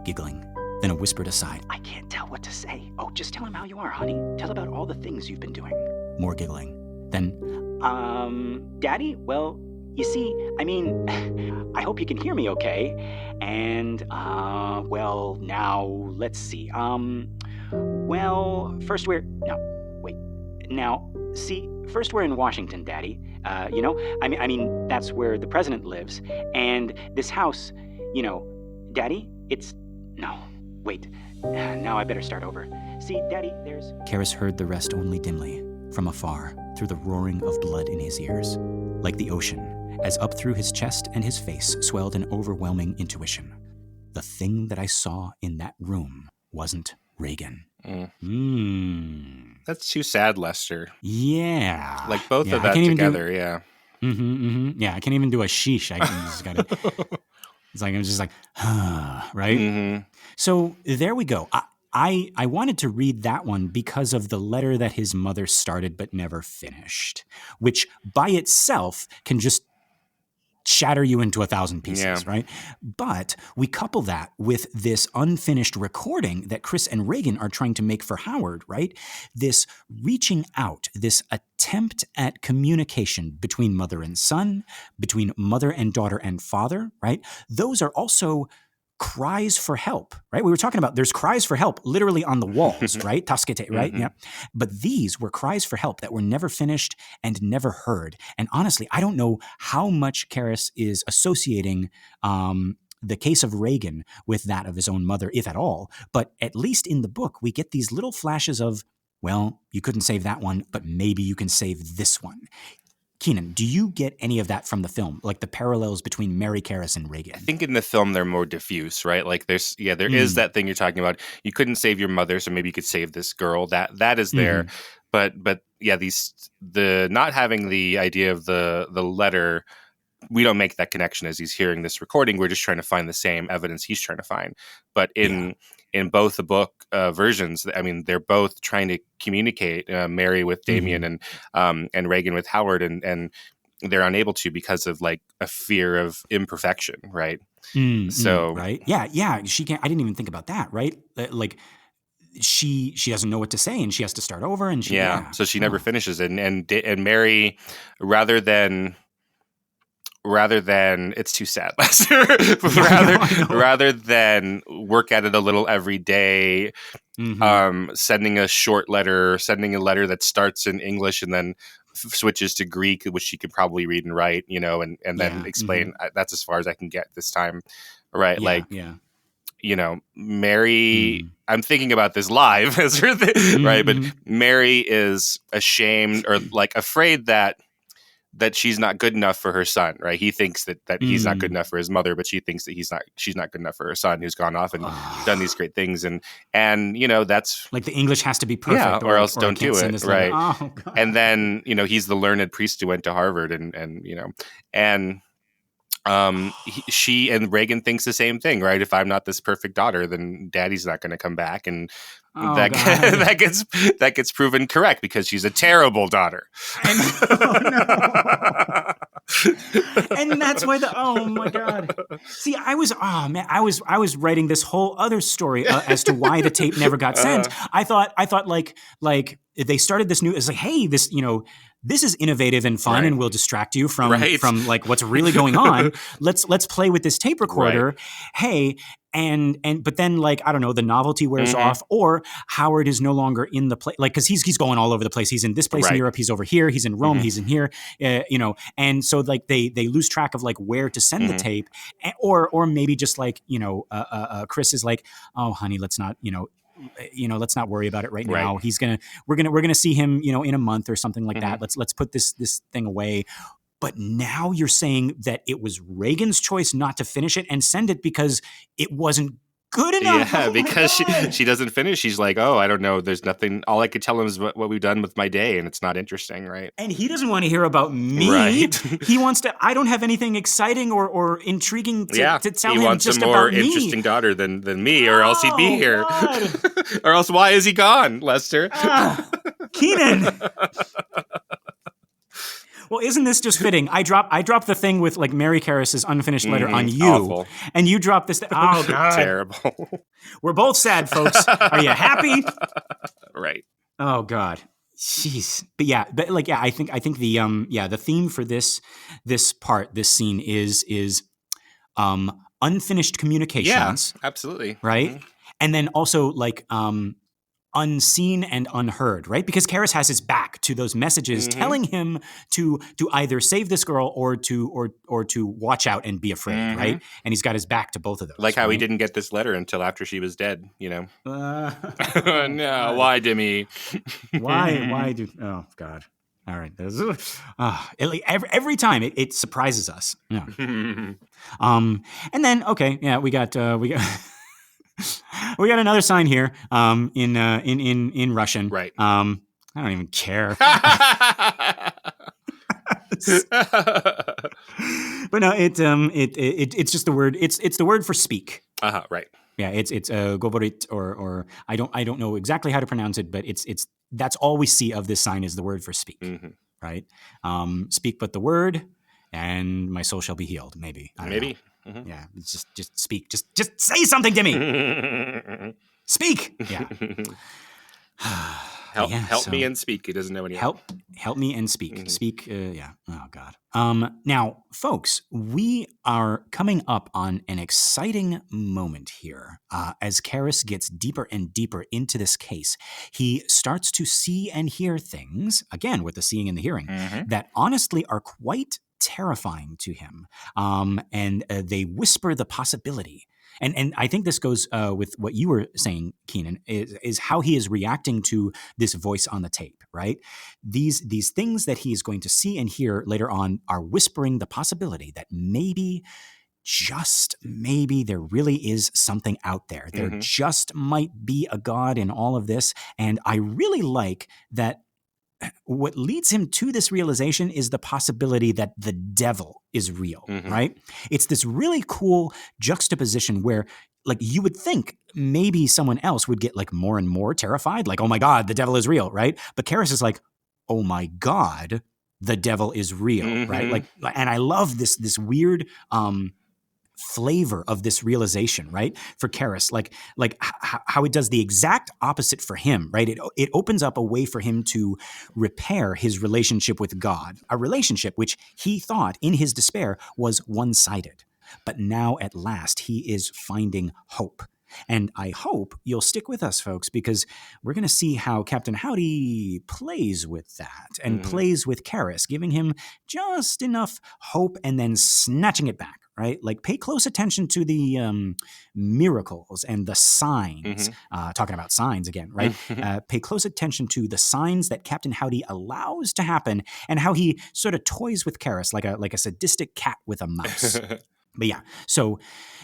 A: Giggling. Then a whispered aside. I can't tell what to say. Oh, just tell him how you are, honey. Tell about all the things you've been doing. More giggling. Then, Daddy? Well, you see, I hope you can hear me okay. And, well, now, let's see. Well, first first we're in Washington, Daddy. That's where the president lives. And this house, Daddy, now I better start over. See, Daddy, there's... Karras heard the rest only dimly, from afar, through the roaring of blood in his ears. Like the ocean, as up through his chest and his face swelled an overwhelming intuition. The thing that I saw in that room wasn't Reagan.
B: That's too sad, Lester.
A: Yeah.
B: Like both of that together, yeah.
A: Yeah, I can't even do a sheesh. I can just gotta... It's like, I'm just like, right? Mm-hmm. So there we go. I wanted to read that one because of the letter that his mother started but never finished, which by itself can just shatter you into 1,000 pieces, right? But we couple that with this unfinished recording that Chris and Reagan are trying to make for Howard, right? This reaching out, this attempt at communication between mother and son, between mother and daughter and father, right? Those are also cries for help, right? We were talking about there's cries for help literally on the walls, right? Taskete, right? Mm-hmm. Yeah. But these were cries for help that were never finished and never heard. And honestly, I don't know how much Karras is associating the case of Reagan with that of his own mother, if at all. But at least in the book, we get these little flashes of, well, you couldn't save that one, but maybe you can save this one. Keenan, do you get any of that from the film, like the parallels between Mary Karras and Reagan?
B: I think in the film they're more diffuse, right? Like there is that thing you're talking about. You couldn't save your mother, so maybe you could save this girl. That is there, but yeah, the not having the idea of the letter, we don't make that connection as he's hearing this recording. We're just trying to find the same evidence he's trying to find. But in both the book versions, I mean, they're both trying to communicate, Mary with Damien and Reagan with Howard, and they're unable to because of like a fear of imperfection, right?
A: Right, yeah, she can't. I didn't even think about that, right? Like she doesn't know what to say, and she has to start over, and
B: so she never finishes it, and Mary, rather than it's too sad, Lester. rather than work at it a little every day, sending a short letter, sending a letter that starts in English and then switches to Greek, which she could probably read and write, and then explain. That's as far as I can get this time, right? Mary. I'm thinking about this live, right? But Mary is ashamed or like afraid that she's not good enough for her son, right? He thinks that he's not good enough for his mother, but she thinks that she's not good enough for her son, who's gone off and done these great things. And that's
A: like the English has to be perfect,
B: or else don't do it, right? Oh, and then he's the learned priest who went to Harvard, and she and Reagan thinks the same thing, right? If I'm not this perfect daughter, then Daddy's not going to come back, and that gets proven correct because she's a terrible daughter.
A: And that's why oh my God. See, I was writing this whole other story as to why the tape never got sent. I thought like they started this new, it's like, hey, this is innovative and fun,
B: Right.
A: and will distract you from
B: Right.
A: like what's really going on. Let's play with this tape recorder.
B: Right.
A: Hey, and but then, like, I don't know, the novelty wears
B: Mhm.
A: off, or Howard is no longer in the place, like, because he's going all over the place. He's in this place in
B: Right.
A: Europe. He's over here. He's in Rome.
B: Mhm.
A: He's in here. You know, and so like they lose track of like where to send the
B: Mhm.
A: tape, or maybe just like, you know, Chris is like, oh honey, let's not, let's not worry about it right now.
B: Right.
A: We're gonna see him, you know, in a month or something like that.
B: Mhm.
A: Let's put this thing away. But now you're saying that it was Reagan's choice not to finish it and send it because it wasn't good enough.
B: Yeah,
A: Oh my
B: because
A: God.
B: she doesn't finish. She's like, oh, I don't know. There's nothing. All I could tell him is what we've done with my day, and it's not interesting, right?
A: And he doesn't want to hear about me.
B: Right.
A: He wants to. I don't have anything exciting or intriguing to tell
B: he
A: him
B: wants
A: just
B: a more
A: about me.
B: interesting daughter than me, or else he'd be
A: Oh,
B: here.
A: God.
B: Or else, why is he gone, Lester?
A: Keenan. Well, isn't this just fitting? I dropped the thing with like Mary Karras' unfinished letter on you,
B: Awful.
A: and you dropped this. Oh God,
B: Terrible.
A: We're both sad, folks. Are you happy?
B: Right.
A: Oh God, jeez. But yeah, I think the theme for this scene is unfinished communications.
B: Yeah, absolutely.
A: Right,
B: Mhm.
A: and then also like unseen and unheard, right? Because Karras has his back to those messages telling him to either save this girl or to watch out and be afraid, right? And he's got his back to both of those.
B: Like how
A: right?
B: he didn't get this letter until after she was dead, you know.
A: Oh,
B: No,
A: God.
B: why, Dimmy?
A: Why do? Oh God! All right, every time it surprises us. Yeah. And then we got we got another sign here in Russian.
B: Right.
A: I don't even care. But no, it's just the word. It's the word for speak.
B: Right.
A: Yeah, it's govorit, or I don't know exactly how to pronounce it, but it's that's all we see of this sign is the word for speak. Right. Speak but the word, and my soul shall be healed. Maybe. I don't know. Yeah, it's just speak. Just say something to me. Speak. Yeah.
B: Help me and speak. He doesn't know any.
A: Help me and speak. Speak. Yeah. Oh God. Now, folks, we are coming up on an exciting moment here. As Karras gets deeper and deeper into this case, he starts to see and hear things, again with the seeing and the hearing, that honestly are quite terrifying to him. And they whisper the possibility. And I think this goes with what you were saying, Keenan, is how he is reacting to this voice on the tape, right? These things that he is going to see and hear later on are whispering the possibility that maybe, just maybe, there really is something out there. There just might be a God in all of this. And I really like that. What leads him to this realization is the possibility that the devil is real, right? It's this really cool juxtaposition where, like, you would think maybe someone else would get like more and more terrified, like, oh my God, the devil is real, right? But Karras is like, oh my God, the devil is real, right? Like, and I love this weird flavor of this realization, right? For Karras, like how it does the exact opposite for him, right? It opens up a way for him to repair his relationship with God, a relationship which he thought in his despair was one-sided. But now at last he is finding hope. And I hope you'll stick with us, folks, because we're going to see how Captain Howdy plays with that and plays with Karras, giving him just enough hope and then snatching it back, right? Like, pay close attention to the miracles and the signs. Talking about signs again, right? Pay close attention to the signs that Captain Howdy allows to happen and how he sort of toys with Karras like a sadistic cat with a mouse. But yeah, so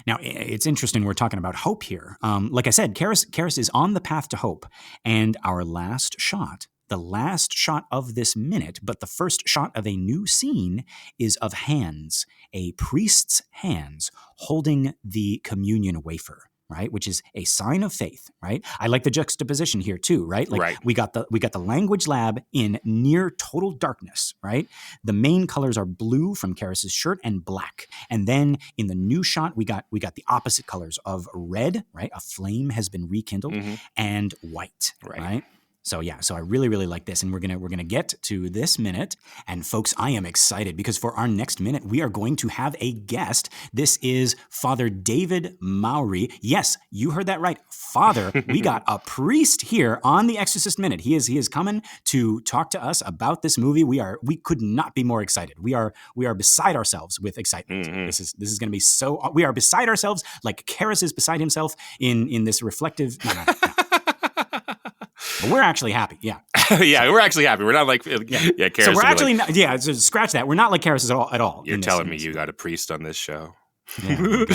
A: now it's interesting we're talking about hope here. Like I said, Karras is on the path to hope. And our last shot, the last shot of this minute, but the first shot of a new scene, is of hands, a priest's hands holding the communion wafer, right? Which is a sign of faith, right? I like the juxtaposition here too, right? Like, we got the language lab in near total darkness, right? The main colors are blue from Karras' shirt and black. And then in the new shot, we got the opposite colors of red, right? A flame has been rekindled, and white, right? So I really, really like this, and we're gonna get to this minute. And folks, I am excited because for our next minute, we are going to have a guest. This is Father David Mowry. Yes, you heard that right, Father. We got a priest here on the Exorcist Minute. He is coming to talk to us about this movie. We could not be more excited. We are beside ourselves with excitement.
B: Mhm.
A: This is going to be so. We are beside ourselves, like Karras is beside himself in this reflective. No. But we're actually happy, yeah.
B: Yeah, we're actually happy. We're not like, Karras.
A: So we're actually, so scratch that. We're not like Karras at all.
B: You're telling me you got a priest on this show.
A: Yeah,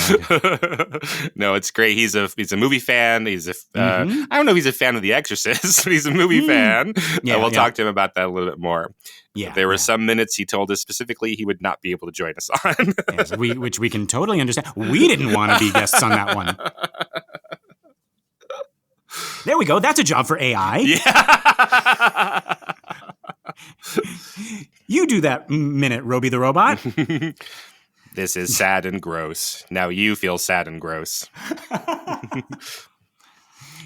B: no, it's great. He's a movie fan. He's I don't know if he's a fan of The Exorcist, but he's a movie fan.
A: Yeah,
B: we'll talk to him about that a little bit more.
A: Yeah,
B: there were some minutes he told us specifically he would not be able to join us on.
A: Yes, which we can totally understand. We didn't want to be guests on that one. There we go. That's a job for AI.
B: Yeah.
A: You do that minute, Roby the Robot.
B: This is sad and gross. Now you feel sad and gross.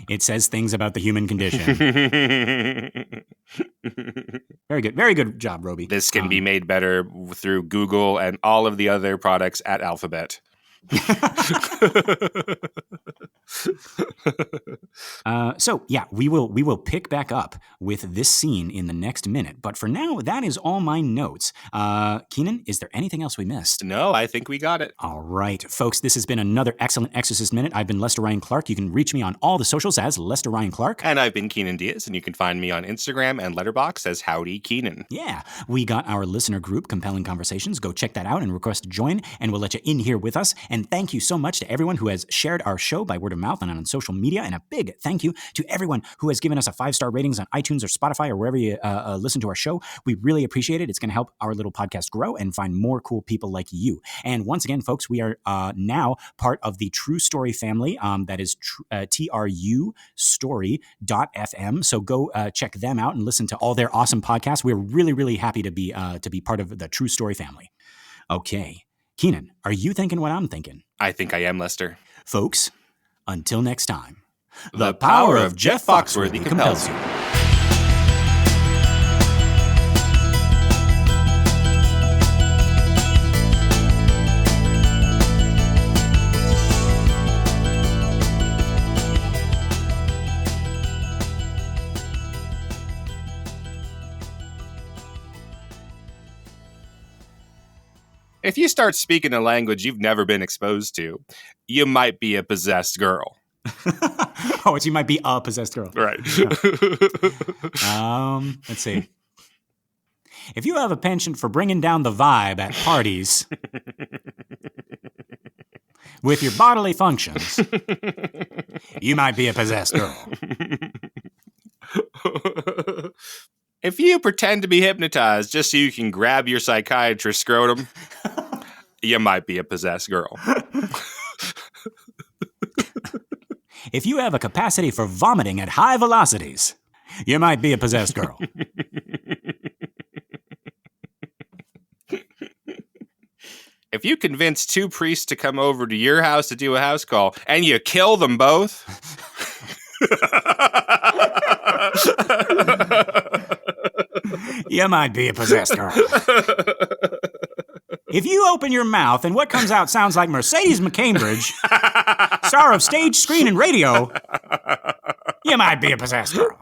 A: It says things about the human condition. Very good. Very good job, Roby.
B: This can be made better through Google and all of the other products at Alphabet.
A: We will pick back up with this scene in the next minute. But for now, that is all my notes. Keenan, is there anything else we missed?
B: No, I think we got it.
A: All right, folks, this has been another excellent Exorcist Minute. I've been Lester Ryan Clark. You can reach me on all the socials as Lester Ryan Clark.
B: And I've been Keenan Diaz, and you can find me on Instagram and Letterboxd as Howdy Keenan.
A: Yeah, we got our listener group, Compelling Conversations. Go check that out and request to join, and we'll let you in here with us. And thank you so much to everyone who has shared our show by word of mouth and on social media. And a big thank you to everyone who has given us a 5-star ratings on iTunes or Spotify or wherever you listen to our show. We really appreciate it. It's going to help our little podcast grow and find more cool people like you. And once again, folks, we are now part of the True Story family. That is trustory.fm. So go check them out and listen to all their awesome podcasts. We're really, really happy to be part of the True Story family. Okay. Keenan, are you thinking what I'm thinking?
B: I think I am, Lester.
A: Folks, until next time.
B: The power of Jeff Foxworthy compels you. If you start speaking a language you've never been exposed to, you might be a possessed girl.
A: Oh, you might be a possessed girl.
B: Right.
A: Let's see. If you have a penchant for bringing down the vibe at parties with your bodily functions, you might be a possessed girl.
B: If you pretend to be hypnotized just so you can grab your psychiatrist's scrotum, you might be a possessed girl.
A: If you have a capacity for vomiting at high velocities, you might be a possessed girl.
B: If you convince 2 priests to come over to your house to do a house call and you kill them both,
A: you might be a possessed girl. If you open your mouth and what comes out sounds like Mercedes McCambridge, star of stage, screen, and radio, you might be a possessed girl.